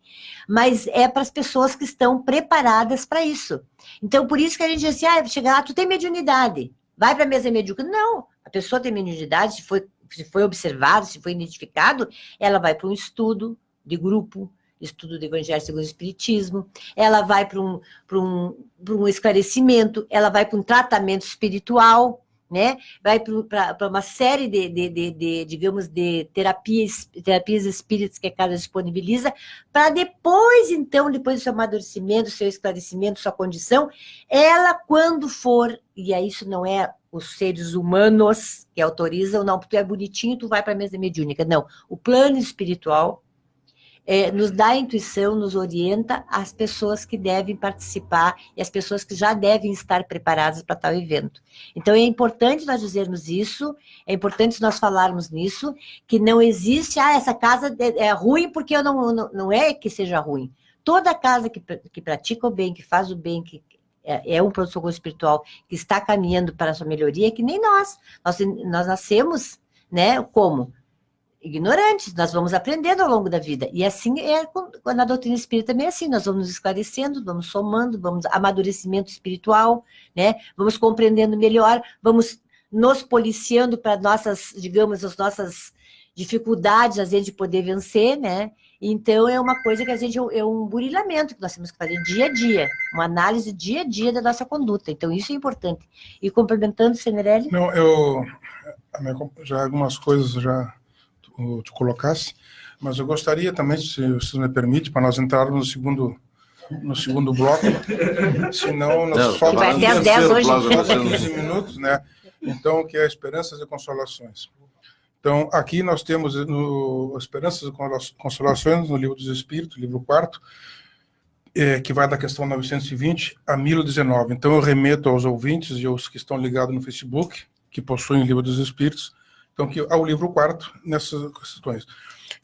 mas é para as pessoas que estão preparadas para isso. Então, por isso que a gente diz assim, chega lá, tu tem mediunidade, vai para a mesa mediúnica. Não, a pessoa tem mediunidade, se foi observado, se foi identificado, ela vai para um estudo de grupo, estudo do Evangelho segundo o Espiritismo, ela vai para um esclarecimento, ela vai para um tratamento espiritual, né? Vai para uma série digamos, de terapias espíritas que a casa disponibiliza, para depois do seu amadurecimento, seu esclarecimento, sua condição, ela, quando for, e aí isso não é os seres humanos que autorizam, não, porque tu é bonitinho, tu vai para a mesa mediúnica. Não, o plano espiritual nos dá a intuição, nos orienta as pessoas que devem participar e as pessoas que já devem estar preparadas para tal evento. Então, é importante nós dizermos isso, é importante nós falarmos nisso, que não existe, essa casa é ruim porque eu não é que seja ruim. Toda casa que pratica o bem, que faz o bem, que é um pronto-socorro espiritual que está caminhando para a sua melhoria, que nem nós. Nós nascemos, né, como? Ignorantes, nós vamos aprendendo ao longo da vida. E assim na doutrina espírita também é assim, nós vamos nos esclarecendo, vamos somando, vamos amadurecimento espiritual, né? Vamos compreendendo melhor, vamos nos policiando para nossas, digamos, as nossas dificuldades, às vezes, de poder vencer, né? Então, é uma coisa que a gente, é um burilamento que nós temos que fazer dia a dia, uma análise dia a dia da nossa conduta. Então, isso é importante. E complementando, Senerelli? Não, já algumas coisas já tu colocasse, mas eu gostaria também, se você me permite, para nós entrarmos no segundo bloco, senão nós Que vai até às 10 hoje. 15 minutos, né? Então, que é Esperanças e Consolações. Então, aqui nós temos Esperanças e Consolações no Livro dos Espíritos, livro 4º, que vai da questão 920 a 1019. Então, eu remeto aos ouvintes e aos que estão ligados no Facebook, que possuem o Livro dos Espíritos, então, ao livro 4º, nessas questões.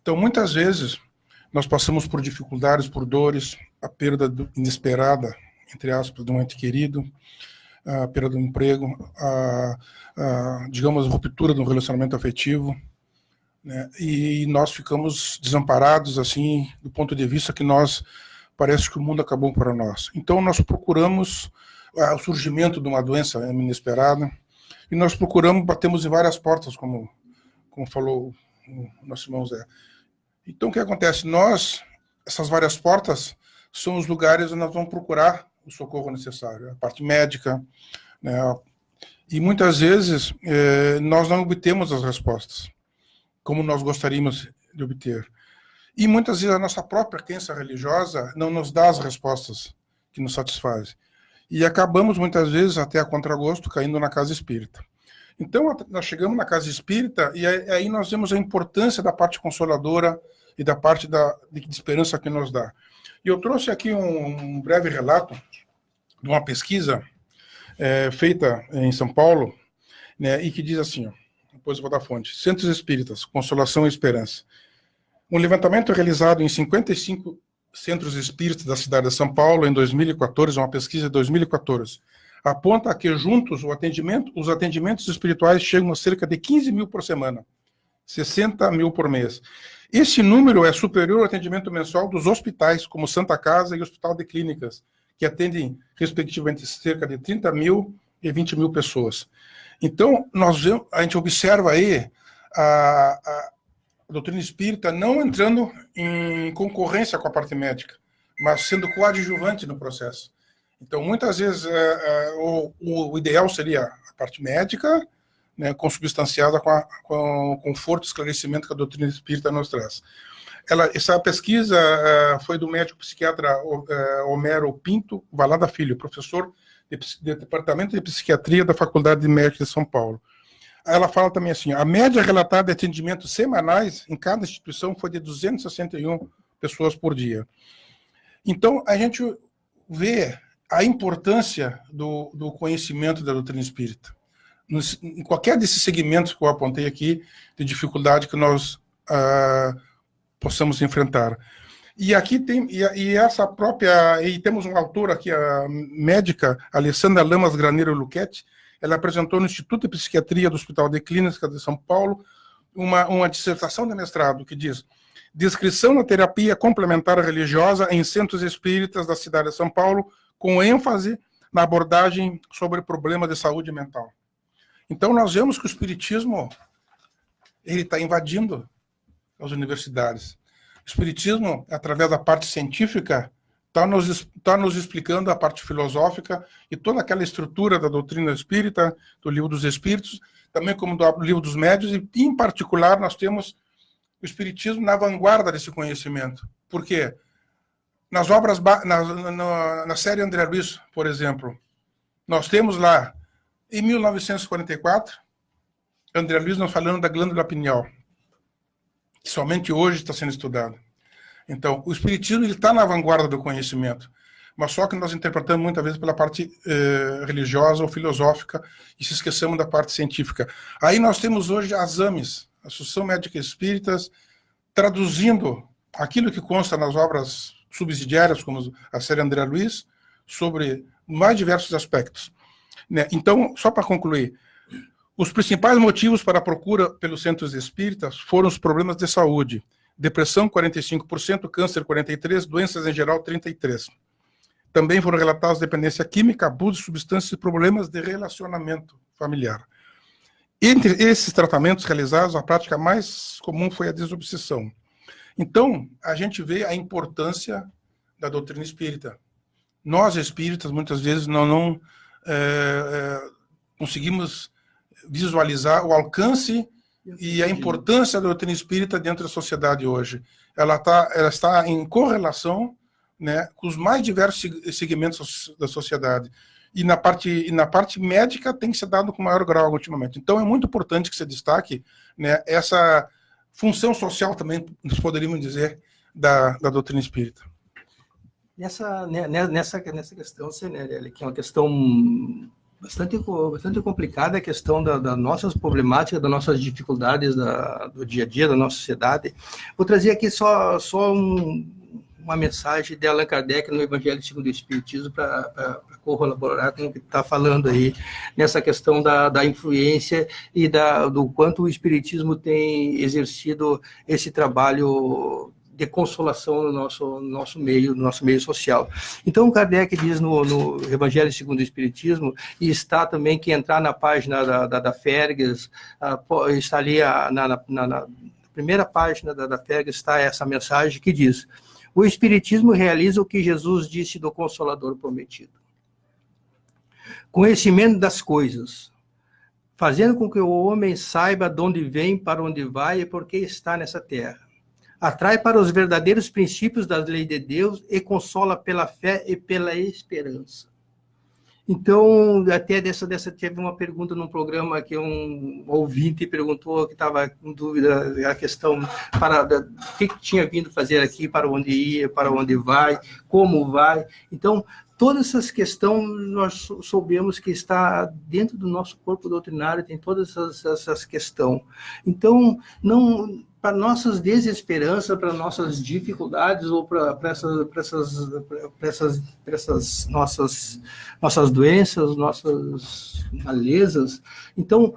Então, muitas vezes, nós passamos por dificuldades, por dores, a perda inesperada, entre aspas, de um ente querido, a perda do emprego, digamos, a ruptura de um relacionamento afetivo, né? E nós ficamos desamparados, assim, do ponto de vista que parece que o mundo acabou para nós. Então, nós procuramos o surgimento de uma doença inesperada, e nós batemos em várias portas, como falou o nosso irmão Zé. Então, o que acontece? Essas várias portas são os lugares onde nós vamos procurar o socorro necessário, a parte médica, né? E muitas vezes nós não obtemos as respostas como nós gostaríamos de obter. E muitas vezes a nossa própria crença religiosa não nos dá as respostas que nos satisfazem. E acabamos muitas vezes, até a contragosto, caindo na casa espírita. Então, nós chegamos na casa espírita e aí nós vemos a importância da parte consoladora e da parte de esperança que nos dá. E eu trouxe aqui um breve relato de uma pesquisa feita em São Paulo, né, e que diz assim, depois eu vou dar fonte: Centros Espíritas, Consolação e Esperança. Um levantamento realizado em 55 centros espíritas da cidade de São Paulo em 2014, uma pesquisa de 2014, aponta que juntos os atendimentos espirituais chegam a cerca de 15 mil por semana, 60 mil por mês. Esse número é superior ao atendimento mensual dos hospitais, como Santa Casa e Hospital de Clínicas, que atendem, respectivamente, cerca de 30 mil e 20 mil pessoas. Então, a gente observa aí a doutrina espírita não entrando em concorrência com a parte médica, mas sendo coadjuvante no processo. Então, muitas vezes, o ideal seria a parte médica, né, consubstanciada com o conforto e esclarecimento que a doutrina espírita nos traz. Essa pesquisa foi do médico psiquiatra Homero Pinto Valada Filho, professor do Departamento de Psiquiatria da Faculdade de Médica de São Paulo. Ela fala também assim: a média relatada de atendimentos semanais em cada instituição foi de 261 pessoas por dia. Então, a gente vê a importância do conhecimento da doutrina espírita. Em qualquer desses segmentos que eu apontei aqui, de dificuldade que nós possamos enfrentar. E aqui temos um autor aqui, a médica Alessandra Lamas Graneiro Luchetti. Ela apresentou no Instituto de Psiquiatria do Hospital de Clínicas de São Paulo uma dissertação de mestrado que diz: descrição da terapia complementar religiosa em centros espíritas da cidade de São Paulo, com ênfase na abordagem sobre problemas de saúde mental. Então, nós vemos que o espiritismo está invadindo as universidades. O espiritismo, através da parte científica, está nos explicando a parte filosófica e toda aquela estrutura da doutrina espírita, do Livro dos Espíritos, também como do Livro dos Médiuns, e, em particular, nós temos o espiritismo na vanguarda desse conhecimento. Por quê? Nas obras, na série André Luiz, por exemplo, nós temos lá, em 1944, André Luiz nos falando da glândula pineal, que somente hoje está sendo estudado. Então, o espiritismo está na vanguarda do conhecimento, mas só que nós interpretamos muitas vezes pela parte religiosa ou filosófica e se esquecemos da parte científica. Aí nós temos hoje as AMES, Associação Médica Espíritas, traduzindo aquilo que consta nas obras subsidiárias, como a série André Luiz, sobre mais diversos aspectos. Então, só para concluir, os principais motivos para a procura pelos centros espíritas foram os problemas de saúde: depressão, 45%, câncer, 43%, doenças em geral, 33%. Também foram relatados dependência química, abuso de substâncias e problemas de relacionamento familiar. Entre esses tratamentos realizados, a prática mais comum foi a desobsessão. Então, a gente vê a importância da doutrina espírita. Nós, espíritas, muitas vezes não conseguimos visualizar o alcance e a importância da doutrina espírita dentro da sociedade hoje. Ela está em correlação, né, com os mais diversos segmentos da sociedade. E na parte médica tem que ser dado com maior grau ultimamente. Então é muito importante que se destaque, né, essa função social também, nós poderíamos dizer, da doutrina espírita. Nessa questão, Seneri, que é uma questão bastante complicada, a questão das nossas problemáticas, das nossas dificuldades do dia a dia, da nossa sociedade. Vou trazer aqui só uma mensagem de Allan Kardec no Evangelho segundo o Espiritismo para corroborar com o que está falando aí, nessa questão da influência e do quanto o Espiritismo tem exercido esse trabalho de consolação no nosso meio social. Então, Kardec diz no Evangelho segundo o Espiritismo, e está também que entrar na página da Fergus, está ali na primeira página da Fergus, está essa mensagem que diz: o Espiritismo realiza o que Jesus disse do Consolador prometido. Conhecimento das coisas, fazendo com que o homem saiba de onde vem, para onde vai e por que está nessa terra. Atrai para os verdadeiros princípios da lei de Deus e consola pela fé e pela esperança. Então, até teve uma pergunta num programa que um ouvinte perguntou, que estava com dúvida, a questão o que tinha vindo fazer aqui, para onde ia, para onde vai, como vai. Então, todas essas questões nós soubemos que está dentro do nosso corpo doutrinário, tem todas essas questões. Então, não... para nossas desesperanças, para nossas dificuldades ou para essas nossas doenças, nossas malezas. Então,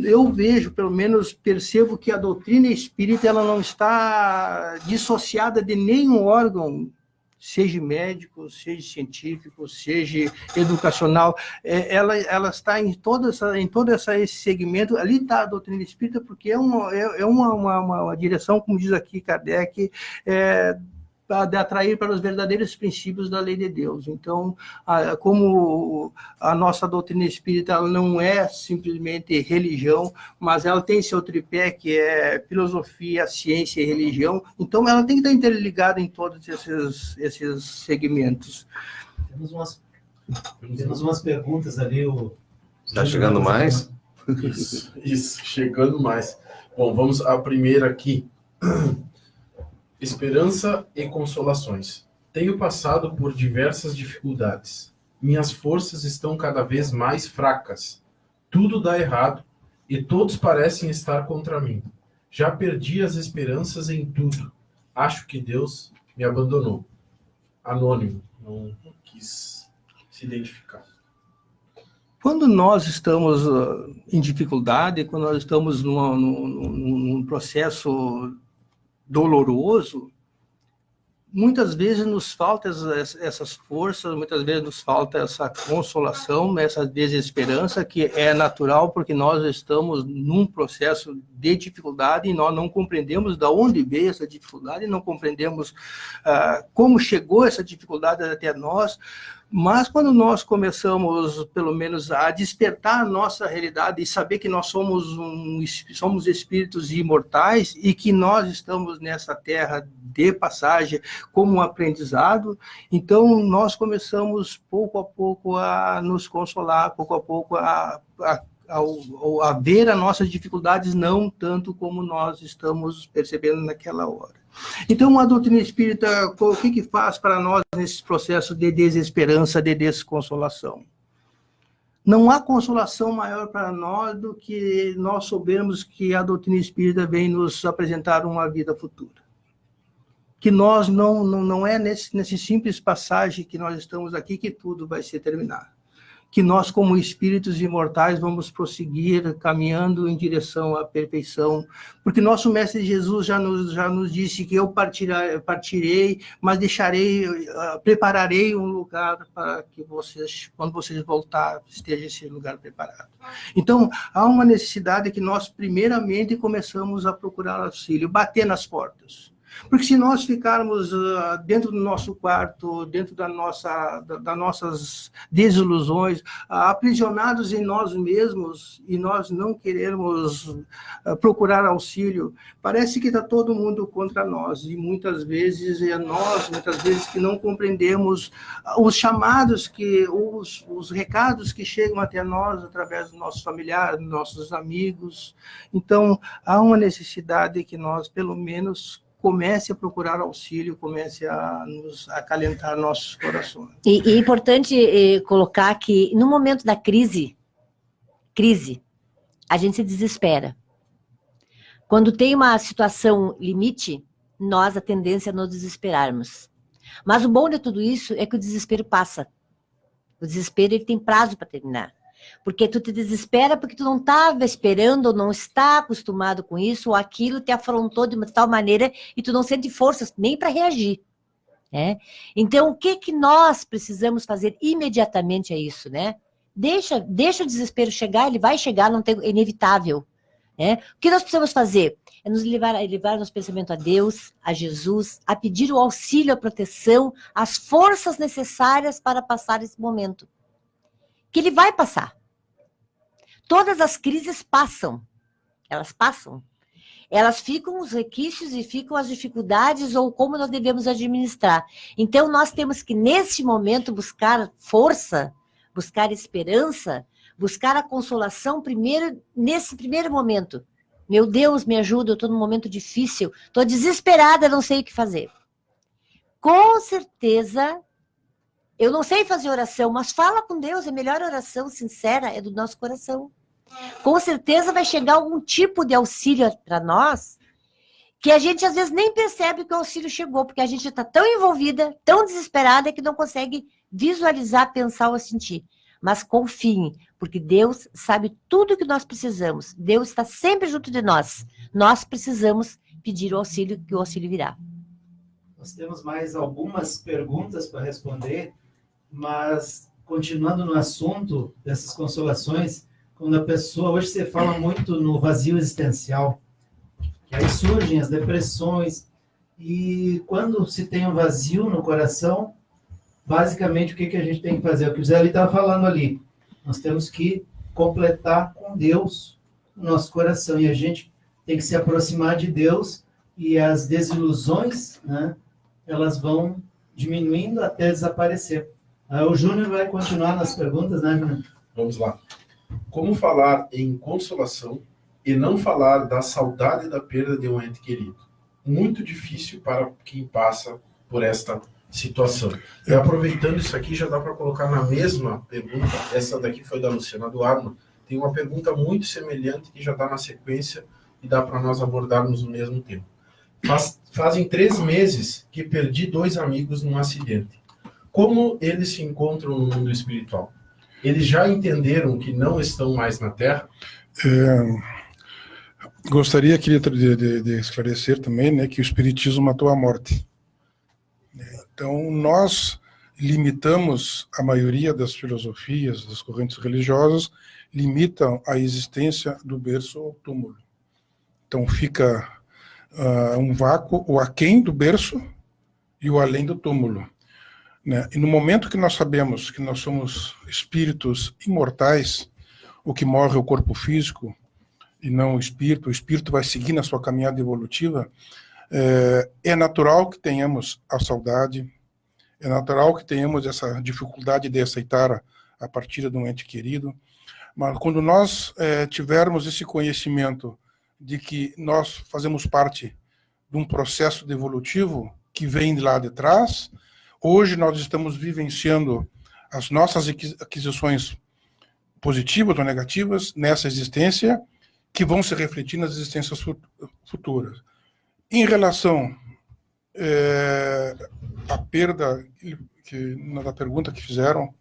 eu vejo, pelo menos percebo que a doutrina espírita ela não está dissociada de nenhum órgão, seja médico, seja científico, seja educacional, ela está em todo esse segmento. Ali está a doutrina espírita, porque é uma direção, como diz aqui Kardec, de atrair para os verdadeiros princípios da lei de Deus. Então, como a nossa doutrina espírita ela não é simplesmente religião, mas ela tem seu tripé, que é filosofia, ciência e religião, então ela tem que estar interligada em todos esses segmentos. Temos umas perguntas ali. Está chegando mais? Isso, chegando mais. Bom, vamos à primeira aqui. Esperança e consolações. Tenho passado por diversas dificuldades. Minhas forças estão cada vez mais fracas. Tudo dá errado e todos parecem estar contra mim. Já perdi as esperanças em tudo. Acho que Deus me abandonou. Anônimo, não quis se identificar. Quando nós estamos em dificuldade, quando nós estamos num processo doloroso, muitas vezes nos falta essas forças, muitas vezes nos falta essa consolação, essa desesperança, que é natural, porque nós estamos num processo de dificuldade e nós não compreendemos de onde veio essa dificuldade, não compreendemos como chegou essa dificuldade até nós. Mas quando nós começamos, pelo menos, a despertar a nossa realidade e saber que nós somos espíritos imortais e que nós estamos nessa terra de passagem como um aprendizado, então nós começamos pouco a pouco a nos consolar, pouco a pouco a ver as nossas dificuldades não tanto como nós estamos percebendo naquela hora. Então, a doutrina espírita, o que faz para nós nesse processo de desesperança, de desconsolação? Não há consolação maior para nós do que nós soubermos que a doutrina espírita vem nos apresentar uma vida futura. Que nós não é nesse simples passagem que nós estamos aqui que tudo vai se terminar. que nós, como espíritos imortais, vamos prosseguir caminhando em direção à perfeição, porque nosso Mestre Jesus já nos disse que eu partirei, mas prepararei um lugar para que vocês, quando vocês voltar, esteja esse lugar preparado. Então, há uma necessidade que nós, primeiramente, começamos a procurar auxílio, bater nas portas. Porque se nós ficarmos dentro do nosso quarto, dentro das nossas desilusões, aprisionados em nós mesmos, e nós não queremos procurar auxílio, parece que está todo mundo contra nós, e muitas vezes é nós, que não compreendemos os chamados, os recados que chegam até nós através dos nossos familiares, dos nossos amigos. Então, há uma necessidade que nós, pelo menos, comece a procurar auxílio, comece a nos acalentar nossos corações. E é importante colocar que no momento da crise, a gente se desespera. Quando tem uma situação limite, a tendência é nos desesperarmos. Mas o bom de tudo isso é que o desespero passa. O desespero ele tem prazo para terminar. Porque tu te desespera porque tu não estava esperando, ou não está acostumado com isso, ou aquilo te afrontou de uma tal maneira e tu não sente forças nem para reagir. Né? Então, o que nós precisamos fazer imediatamente é isso, né? Deixa o desespero chegar, ele vai chegar, é inevitável. Né? O que nós precisamos fazer? É nos levar nosso pensamento a Deus, a Jesus, a pedir o auxílio, a proteção, as forças necessárias para passar esse momento. Que ele vai passar. Todas as crises passam. Elas passam. Elas ficam os requisitos e ficam as dificuldades ou como nós devemos administrar. Então, nós temos que, nesse momento, buscar força, buscar esperança, buscar a consolação primeiro, nesse primeiro momento. Meu Deus, me ajuda, eu estou num momento difícil, estou desesperada, não sei o que fazer. Com certeza... Eu não sei fazer oração, mas fala com Deus, a melhor oração sincera é do nosso coração. Com certeza vai chegar algum tipo de auxílio para nós, que a gente às vezes nem percebe que o auxílio chegou, porque a gente está tão envolvida, tão desesperada, que não consegue visualizar, pensar ou sentir. Mas confiem, porque Deus sabe tudo o que nós precisamos. Deus está sempre junto de nós. Nós precisamos pedir o auxílio, que o auxílio virá. Nós temos mais algumas perguntas para responder, mas continuando no assunto dessas consolações, quando a pessoa, hoje você fala muito no vazio existencial, que aí surgem as depressões, e quando se tem um vazio no coração, basicamente o que a gente tem que fazer? O que o Zé estava falando ali, nós temos que completar com Deus o nosso coração, e a gente tem que se aproximar de Deus, e as desilusões, né, elas vão diminuindo até desaparecer. O Júnior vai continuar nas perguntas, né, Júnior? Vamos lá. Como falar em consolação e não falar da saudade da perda de um ente querido? Muito difícil para quem passa por esta situação. E aproveitando isso aqui, já dá para colocar na mesma pergunta, essa daqui foi da Luciana Duarno, tem uma pergunta muito semelhante que já está na sequência e dá para nós abordarmos no mesmo tempo. Fazem 3 meses que perdi 2 amigos num acidente. Como eles se encontram no mundo espiritual? Eles já entenderam que não estão mais na Terra? Gostaria de esclarecer também, né, que o Espiritismo matou a morte. Então, nós limitamos, a maioria das filosofias, das correntes religiosas, limitam a existência do berço ao túmulo. Então, fica um vácuo, o aquém do berço e o além do túmulo. Né? E no momento que nós sabemos que nós somos espíritos imortais, o que morre é o corpo físico e não o espírito vai seguir na sua caminhada evolutiva, é natural que tenhamos a saudade, é natural que tenhamos essa dificuldade de aceitar a partida de um ente querido, mas quando nós tivermos esse conhecimento de que nós fazemos parte de um processo evolutivo que vem lá de trás, hoje nós estamos vivenciando as nossas aquisições positivas ou negativas nessa existência, que vão se refletir nas existências futuras. Em relação à perda, na pergunta que fizeram,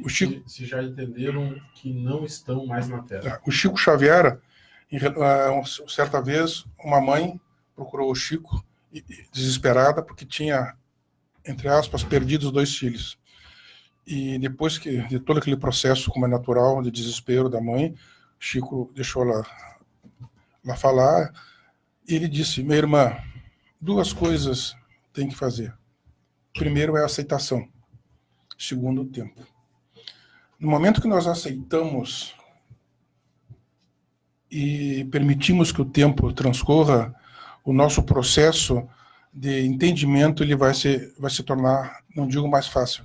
O Chico, se já entenderam que não estão mais na Terra. o Chico Xavier, certa vez, uma mãe procurou o Chico, desesperada, porque tinha, entre aspas, perdido os 2 filhos. E depois de todo aquele processo, como é natural, de desespero da mãe, Chico deixou ela falar, e ele disse: minha irmã, 2 coisas tem que fazer. Primeiro é a aceitação. Segundo, o tempo. No momento que nós aceitamos e permitimos que o tempo transcorra, o nosso processo de entendimento ele vai se tornar, não digo mais fácil,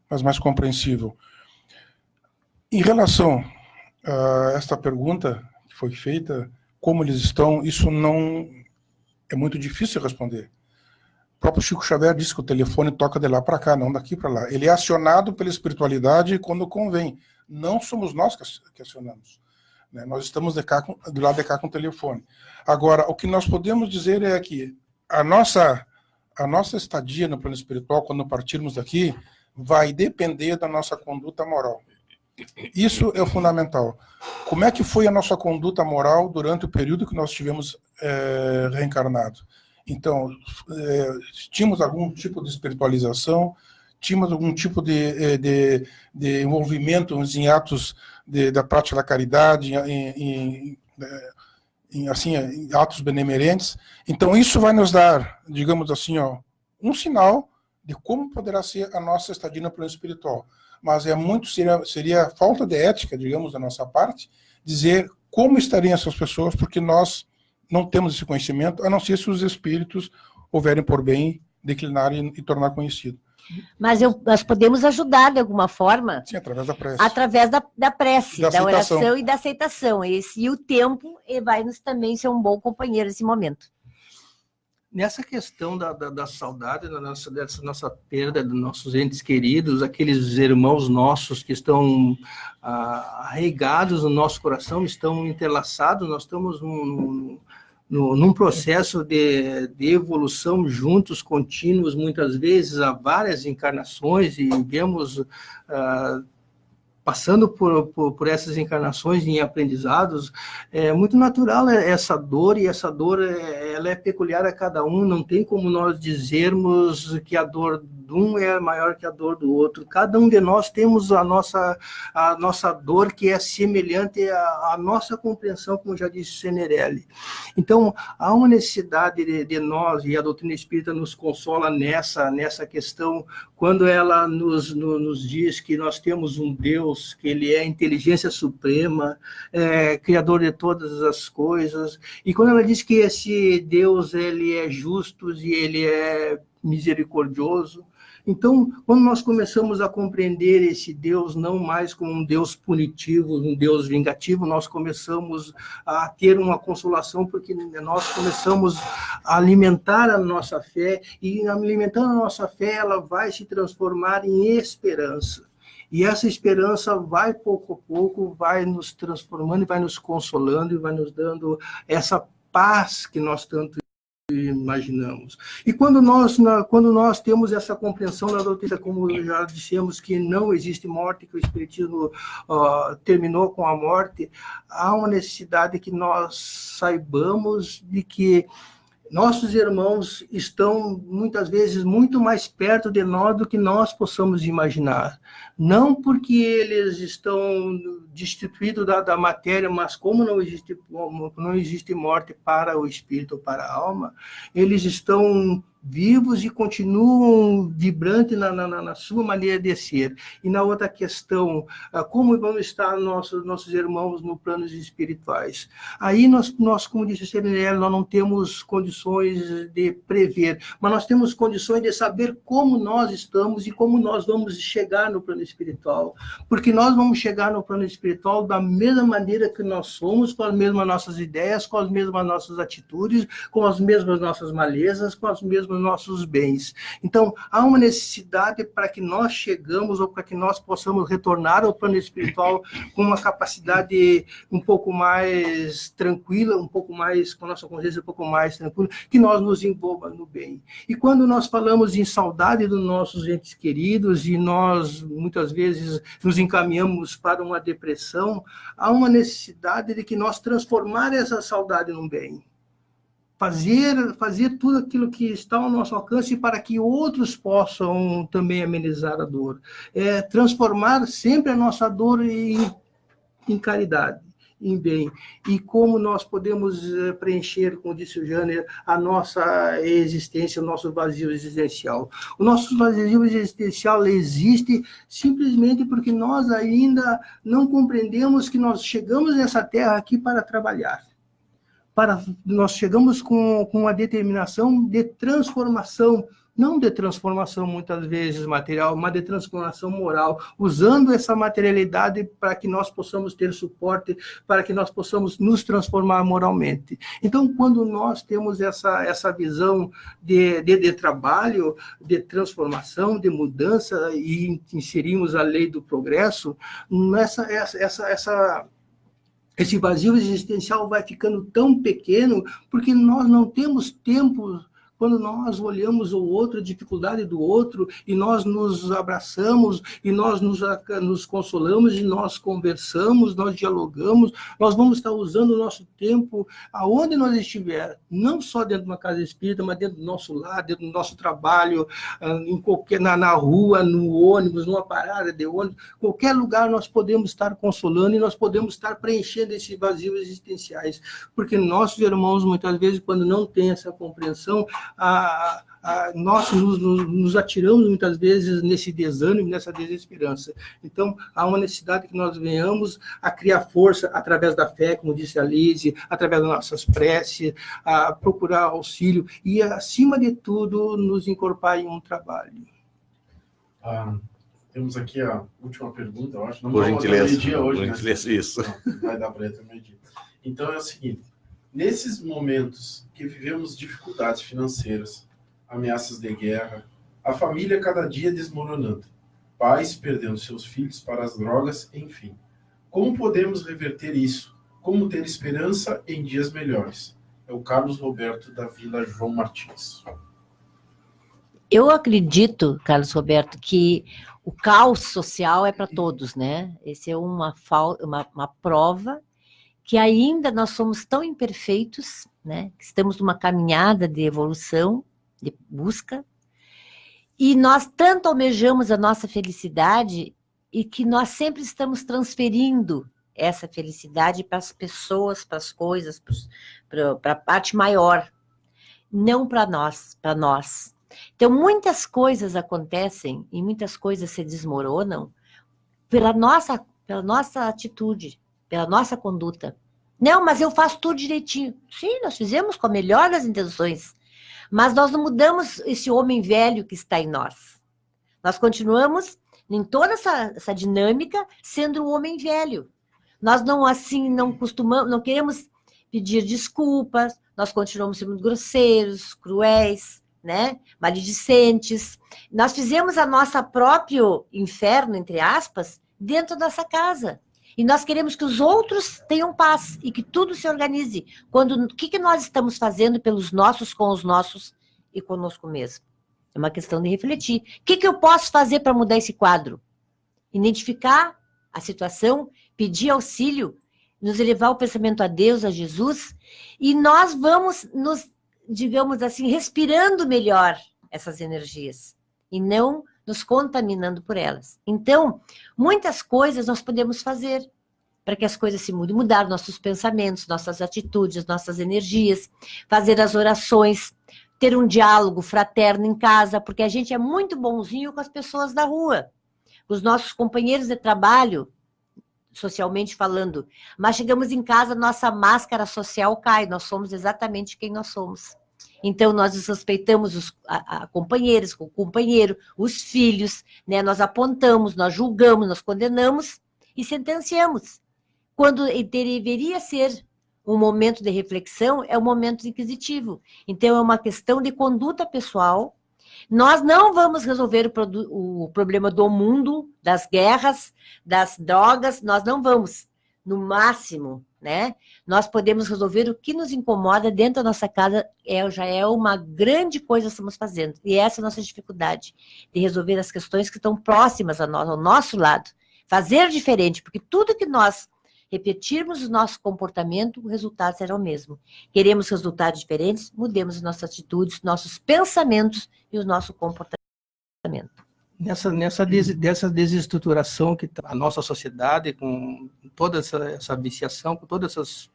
mas mais compreensível. Em relação a esta pergunta que foi feita, como eles estão, isso não é muito difícil de responder. O próprio Chico Xavier disse que o telefone toca de lá para cá, não daqui para lá. Ele é acionado pela espiritualidade quando convém. Não somos nós que acionamos. Né? Nós estamos do lado de cá com o telefone. Agora, o que nós podemos dizer é que a nossa estadia no plano espiritual, quando partirmos daqui, vai depender da nossa conduta moral. Isso é o fundamental. Como é que foi a nossa conduta moral durante o período que nós estivemos reencarnados? Então, tínhamos algum tipo de espiritualização, tínhamos algum tipo de envolvimento em atos da prática da caridade, em atos benemerentes. Então, isso vai nos dar, digamos assim, um sinal de como poderá ser a nossa estadia no plano espiritual. Mas seria falta de ética, digamos, da nossa parte, dizer como estariam essas pessoas, porque nós não temos esse conhecimento, a não ser se os espíritos houverem por bem declinar e tornar conhecido. Mas nós podemos ajudar de alguma forma? Sim, através da prece. Através da prece, da aceitação. Oração e da aceitação. E o tempo vai nos também ser um bom companheiro nesse momento. Nessa questão da saudade, dessa nossa perda dos nossos entes queridos, aqueles irmãos nossos que estão arraigados no nosso coração, estão entrelaçados, nós estamos num processo de evolução juntos, contínuos, muitas vezes há várias encarnações, e vemos passando por essas encarnações em aprendizados, é muito natural essa dor, e essa dor ela é peculiar a cada um, não tem como nós dizermos que a dor de um é maior que a dor do outro. Cada um de nós temos a nossa dor, que é semelhante à nossa compreensão, como já disse Senerelli. Então, há uma necessidade de nós, e a doutrina espírita nos consola nessa questão, quando ela nos diz que nós temos um Deus, que ele é a inteligência suprema, criador de todas as coisas, e quando ela diz que esse Deus ele é justo e ele é misericordioso. Então, quando nós começamos a compreender esse Deus não mais como um Deus punitivo, um Deus vingativo, nós começamos a ter uma consolação, porque nós começamos a alimentar a nossa fé, e alimentando a nossa fé, ela vai se transformar em esperança. E essa esperança vai, pouco a pouco, vai nos transformando, e vai nos consolando, e vai nos dando essa paz que nós tanto imaginamos. E quando nós temos essa compreensão da doutrina, como já dissemos, que não existe morte, que o Espiritismo terminou com a morte, há uma necessidade que nós saibamos de que nossos irmãos estão, muitas vezes, muito mais perto de nós do que nós possamos imaginar. Não porque eles estão destituídos da matéria, mas como não existe morte para o espírito, para a alma, eles estão vivos e continuam vibrantes na sua maneira de ser. E na outra questão, como vão estar nossos irmãos no planos espirituais? Aí nós como disse o Serenelli, nós não temos condições de prever, mas nós temos condições de saber como nós estamos e como nós vamos chegar no plano espiritual. Porque nós vamos chegar no plano espiritual da mesma maneira que nós somos, com as mesmas nossas ideias, com as mesmas nossas atitudes, com as mesmas nossas malezas, com as mesmas nos nossos bens. Então, há uma necessidade para que nós chegamos ou para que nós possamos retornar ao plano espiritual com uma capacidade um pouco mais tranquila, um pouco mais, com a nossa consciência um pouco mais tranquila, que nós nos envolva no bem. E quando nós falamos em saudade dos nossos entes queridos e nós, muitas vezes, nos encaminhamos para uma depressão, há uma necessidade de que nós transformar essa saudade num bem. Fazer tudo aquilo que está ao nosso alcance para que outros possam também amenizar a dor. Transformar sempre a nossa dor em caridade, em bem. E como nós podemos preencher, como disse o Jânio, a nossa existência, o nosso vazio existencial. O nosso vazio existencial existe simplesmente porque nós ainda não compreendemos que nós chegamos nessa terra aqui para trabalhar. Nós chegamos com uma determinação de transformação, não de transformação muitas vezes material, mas de transformação moral, usando essa materialidade para que nós possamos ter suporte, para que nós possamos nos transformar moralmente. Então, quando nós temos essa visão de trabalho, de transformação, de mudança, e inserimos a lei do progresso, esse vazio existencial vai ficando tão pequeno porque nós não temos tempo. Quando nós olhamos o outro, a dificuldade do outro, e nós nos abraçamos, e nós nos consolamos, e nós conversamos, nós dialogamos, nós vamos estar usando o nosso tempo aonde nós estiver, não só dentro de uma casa espírita, mas dentro do nosso lar, dentro do nosso trabalho, na rua, no ônibus, numa parada de ônibus, qualquer lugar nós podemos estar consolando e nós podemos estar preenchendo esses vazios existenciais, porque nossos irmãos, muitas vezes, quando não têm essa compreensão, nós nos atiramos muitas vezes nesse desânimo, nessa desesperança. Então, há uma necessidade que nós venhamos a criar força através da fé, como disse a Lise, através das nossas preces, a procurar auxílio e, acima de tudo, nos incorporar em um trabalho. Temos aqui a última pergunta, eu acho. Não por gentileza, meio-dia hoje, por gentileza, né? Isso. Não, vai dar para ir até meio-dia. Então, é o seguinte. Nesses momentos que vivemos dificuldades financeiras, ameaças de guerra, a família cada dia desmoronando, pais perdendo seus filhos para as drogas, enfim. Como podemos reverter isso? Como ter esperança em dias melhores? É o Carlos Roberto, da Vila João Martins. Eu acredito, Carlos Roberto, que o caos social é para todos, né? Esse é uma prova que ainda nós somos tão imperfeitos, né? Que estamos numa caminhada de evolução, de busca, e nós tanto almejamos a nossa felicidade e que nós sempre estamos transferindo essa felicidade para as pessoas, para as coisas, para a parte maior, não para nós, para nós. Então, muitas coisas acontecem e muitas coisas se desmoronam pela nossa atitude, pela nossa conduta. Não, mas eu faço tudo direitinho. Sim, nós fizemos com a melhor das intenções, mas nós não mudamos esse homem velho que está em nós. Nós continuamos em toda essa dinâmica sendo um homem velho. Nós não costumamos, não queremos pedir desculpas, nós continuamos sendo grosseiros, cruéis, né? Maledicentes. Nós fizemos a nossa próprio inferno, entre aspas, dentro dessa casa. E nós queremos que os outros tenham paz e que tudo se organize. O que nós estamos fazendo pelos nossos, com os nossos e conosco mesmo? É uma questão de refletir. O que eu posso fazer para mudar esse quadro? Identificar a situação, pedir auxílio, nos elevar o pensamento a Deus, a Jesus, e nós vamos nos, digamos assim, respirando melhor essas energias e não nos contaminando por elas. Então, muitas coisas nós podemos fazer para que as coisas se mudem, mudar nossos pensamentos, nossas atitudes, nossas energias, fazer as orações, ter um diálogo fraterno em casa, porque a gente é muito bonzinho com as pessoas da rua, com os nossos companheiros de trabalho, socialmente falando, mas chegamos em casa, nossa máscara social cai, nós somos exatamente quem nós somos. Então, nós desrespeitamos os companheiros, o companheiro, os filhos, né? Nós apontamos, nós julgamos, nós condenamos e sentenciamos. Quando deveria ser um momento de reflexão é um momento inquisitivo. Então, é uma questão de conduta pessoal. Nós não vamos resolver o problema do mundo, das guerras, das drogas, nós não vamos, no máximo, né? Nós podemos resolver o que nos incomoda dentro da nossa casa, já é uma grande coisa que estamos fazendo. E essa é a nossa dificuldade, de resolver as questões que estão próximas a nós, ao nosso lado. Fazer diferente, porque tudo que nós repetirmos o nosso comportamento, o resultado será o mesmo. Queremos resultados diferentes, mudemos as nossas atitudes, nossos pensamentos e o nosso comportamento. Dessa desestruturação que tá a nossa sociedade, com toda essa viciação, com todas essas...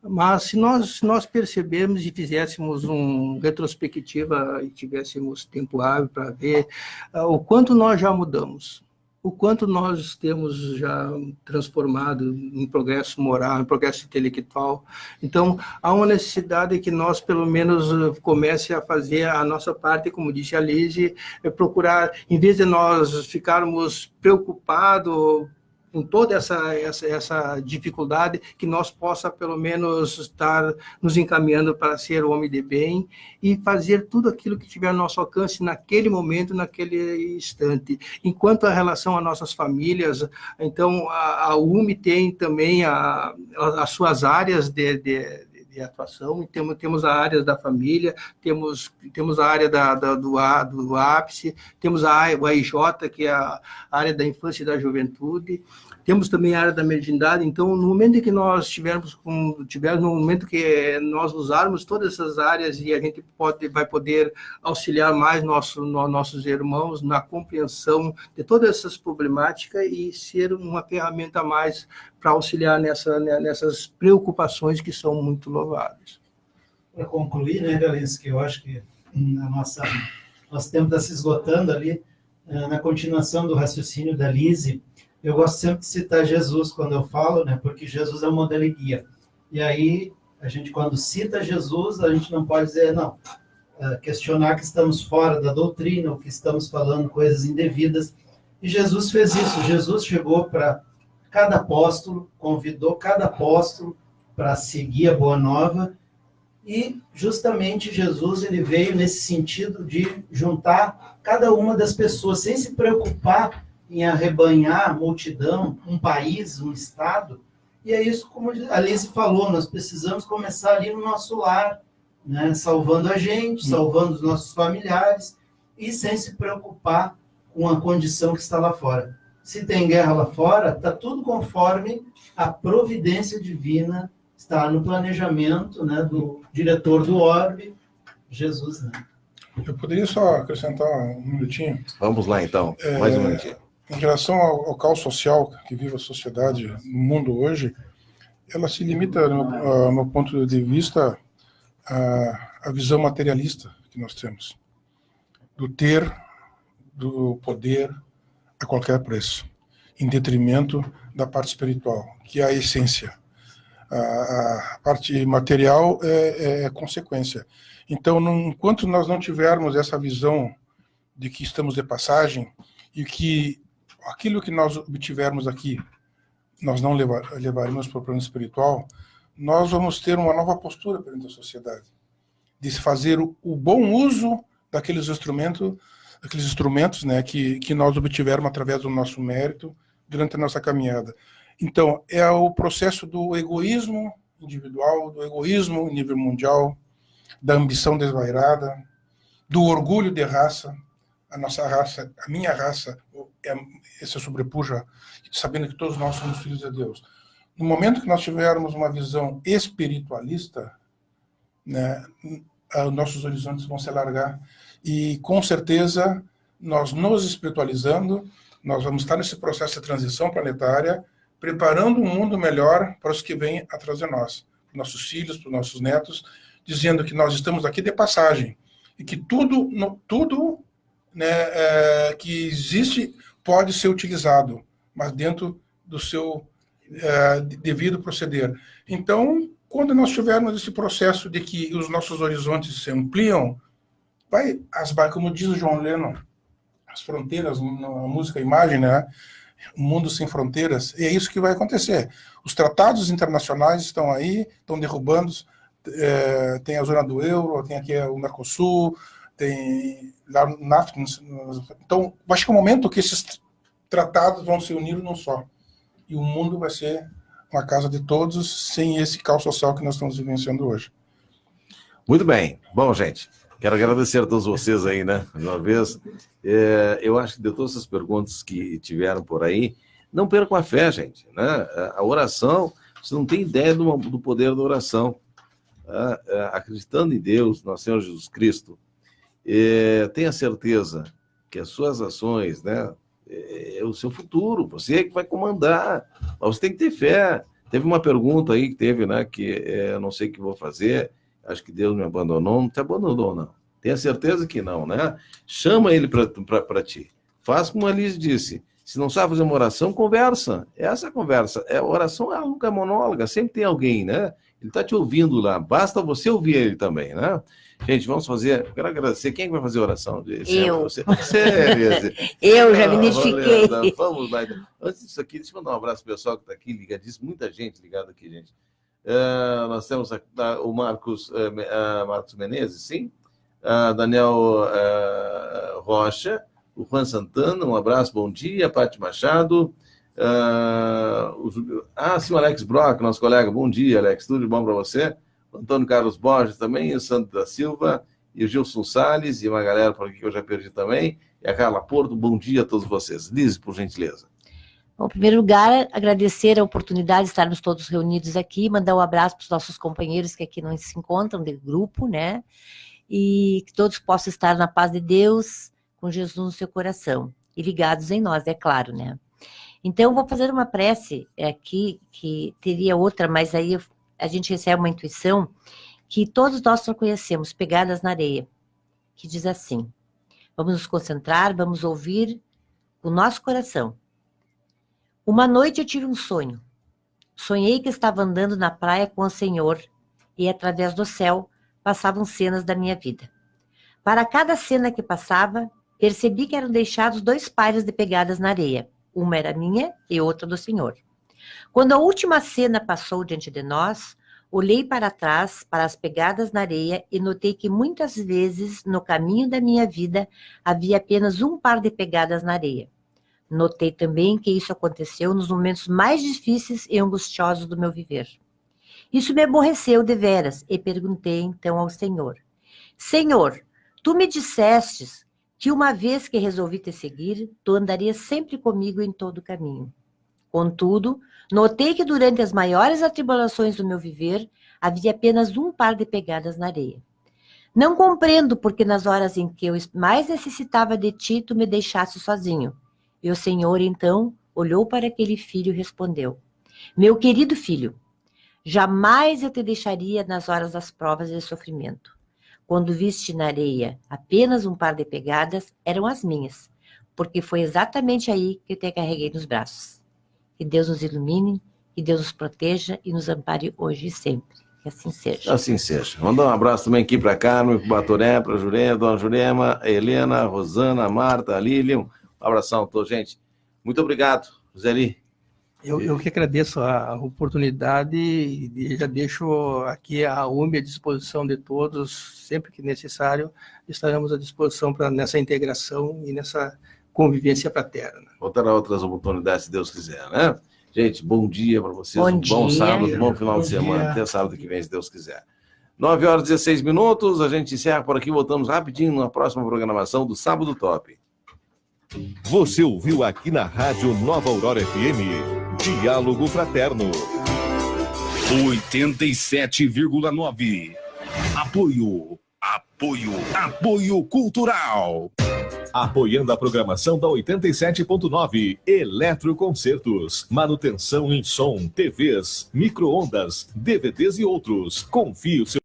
Mas se nós percebermos e fizéssemos uma retrospectiva e tivéssemos tempo hábil para ver o quanto nós já mudamos, o quanto nós temos já transformado em progresso moral, em progresso intelectual. Então, há uma necessidade que nós, pelo menos, comece a fazer a nossa parte, como disse a Lise, procurar, em vez de nós ficarmos preocupados com toda essa dificuldade, que nós possa, pelo menos, estar nos encaminhando para ser homem de bem e fazer tudo aquilo que tiver ao nosso alcance naquele momento, naquele instante. Enquanto a relação às nossas famílias, então, a UME tem também as suas áreas de atuação, temos a área da família, temos a área do ápice, temos o AIJ, que é a área da infância e da juventude, temos também a área da mediunidade. Então, no momento em que nós tivermos no momento que nós usarmos todas essas áreas e a gente vai poder auxiliar mais nossos irmãos na compreensão de todas essas problemáticas e ser uma ferramenta a mais para auxiliar nessas preocupações que são muito louváveis. Para concluir, né, Galens, que eu acho que nosso tempo está se esgotando ali, na continuação do raciocínio da Lise, eu gosto sempre de citar Jesus quando eu falo, né, porque Jesus é um modelo e guia. E aí, a gente, quando cita Jesus, a gente não pode dizer, não, questionar que estamos fora da doutrina, ou que estamos falando coisas indevidas. E Jesus fez isso. Jesus chegou para cada apóstolo, convidou cada apóstolo para seguir a Boa Nova, e justamente Jesus ele veio nesse sentido de juntar cada uma das pessoas, sem se preocupar em arrebanhar a multidão, um país, um estado. E é isso, como a Lise falou, nós precisamos começar ali no nosso lar, né, salvando a gente, salvando os nossos familiares, e sem se preocupar com a condição que está lá fora. Se tem guerra lá fora, está tudo conforme a providência divina, está no planejamento, né, do diretor do orbe, Jesus. Né? Eu poderia só acrescentar um minutinho? Vamos lá, então. Mais um minutinho. Em relação ao caos social que vive a sociedade no mundo hoje, ela se limita, no meu ponto de vista, à visão materialista que nós temos. Do ter, do poder, a qualquer preço, em detrimento da parte espiritual, que é a essência. A parte material é consequência. Então, enquanto nós não tivermos essa visão de que estamos de passagem e que aquilo que nós obtivermos aqui, nós não levaremos para o plano espiritual, nós vamos ter uma nova postura perante a sociedade, de se fazer o bom uso daqueles instrumentos, né, que nós obtivermos através do nosso mérito durante a nossa caminhada. Então, é o processo do egoísmo individual, do egoísmo em nível mundial, da ambição desvairada, do orgulho de raça. A nossa raça, a minha raça, se sobrepuja, sabendo que todos nós somos filhos de Deus. No momento que nós tivermos uma visão espiritualista, né, nossos horizontes vão se alargar e, com certeza, nós nos espiritualizando, nós vamos estar nesse processo de transição planetária, preparando um mundo melhor para os que vêm atrás de nós, para nossos filhos, para os nossos netos, dizendo que nós estamos aqui de passagem e que tudo né, que existe pode ser utilizado, mas dentro do seu devido proceder. Então, quando nós tivermos esse processo de que os nossos horizontes se ampliam, como diz o John Lennon, as fronteiras, na música Imagine, né, um mundo sem fronteiras, e é isso que vai acontecer. Os tratados internacionais estão aí, estão derrubando, tem a zona do euro, tem aqui o Mercosul, tem lá no NAFTA. Então, vai chegar um momento que esses tratados vão se unir num só. E o mundo vai ser uma casa de todos, sem esse caos social que nós estamos vivenciando hoje. Muito bem. Bom, gente, quero agradecer a todos vocês aí, né? Mais uma vez. Eu acho que de todas essas perguntas que tiveram por aí, não percam a fé, gente, né? A oração, você não tem ideia do poder da oração. Acreditando em Deus, nosso Senhor Jesus Cristo, tenha certeza que as suas ações, né, é o seu futuro, você é que vai comandar, mas você tem que ter fé. Teve uma pergunta aí que teve, né, que eu não sei o que vou fazer, acho que Deus me abandonou. Não te abandonou, não. Tenha certeza que não, né? Chama ele para ti. Faz como a Liz disse, se não sabe fazer uma oração, conversa. Essa conversa, a oração ela nunca é monóloga, sempre tem alguém, né? Ele está te ouvindo lá, basta você ouvir ele também, né? Gente, vamos fazer, quero agradecer. Quem é que vai fazer a oração? Eu. Você, Eu já me identifiquei. Vamos lá. Antes disso aqui, deixa eu mandar um abraço pro pessoal que está aqui ligadíssimo, muita gente ligada aqui, gente. Nós temos o Marcos Menezes, sim? Daniel Rocha, o Juan Santana, um abraço, bom dia. Paty Machado. Sim, o Alex Brock, nosso colega, bom dia, Alex, tudo de bom para você? O Antônio Carlos Borges também, o Sandro da Silva, e o Gilson Salles, e uma galera por aqui que eu já perdi também, e a Carla Porto, bom dia a todos vocês. Liz, por gentileza. Bom, em primeiro lugar, agradecer a oportunidade de estarmos todos reunidos aqui, mandar um abraço para os nossos companheiros que aqui não se encontram, de grupo, né? E que todos possam estar na paz de Deus, com Jesus no seu coração, e ligados em nós, é claro, né? Então, vou fazer uma prece aqui, que teria outra, mas aí a gente recebe uma intuição que todos nós só conhecemos, Pegadas na Areia, que diz assim: vamos nos concentrar, vamos ouvir o nosso coração. Uma noite eu tive um sonho. Sonhei que estava andando na praia com o Senhor e, através do céu, passavam cenas da minha vida. Para cada cena que passava, percebi que eram deixados 2 pares de pegadas na areia. Uma era minha e outra do Senhor. Quando a última cena passou diante de nós, olhei para trás, para as pegadas na areia e notei que muitas vezes no caminho da minha vida havia apenas um par de pegadas na areia. Notei também que isso aconteceu nos momentos mais difíceis e angustiosos do meu viver. Isso me aborreceu deveras e perguntei então ao Senhor: Senhor, tu me dissestes que uma vez que resolvi te seguir, tu andarias sempre comigo em todo o caminho. Contudo, notei que durante as maiores atribulações do meu viver, havia apenas um par de pegadas na areia. Não compreendo porque nas horas em que eu mais necessitava de ti, tu me deixaste sozinho. E o Senhor, então, olhou para aquele filho e respondeu: meu querido filho, jamais eu te deixaria nas horas das provas e do sofrimento. Quando viste na areia apenas um par de pegadas, eram as minhas, porque foi exatamente aí que eu te carreguei nos braços. Que Deus nos ilumine, que Deus nos proteja e nos ampare hoje e sempre. Que assim seja. Assim seja. Mandar um abraço também aqui para Carmen, para o Batoré, para a Jurema, Dona Jurema, a Helena, a Rosana, a Marta, a Lília. Um abração a todos, gente. Muito obrigado, José Li. Eu que agradeço a oportunidade e já deixo aqui a UME à disposição de todos, sempre que necessário, estaremos à disposição nessa integração e nessa convivência fraterna. Voltará outras oportunidades, se Deus quiser, né? Gente, bom dia para vocês, bom sábado, bom final de semana, até sábado que vem, se Deus quiser. 9h16, a gente encerra por aqui, voltamos rapidinho na próxima programação do Sábado Top. Você ouviu aqui na Rádio Nova Aurora FM, Diálogo Fraterno. 87,9. Apoio cultural. Apoiando a programação da 87.9, Eletroconcertos, manutenção em som, TVs, micro-ondas, DVDs e outros. Confie o seu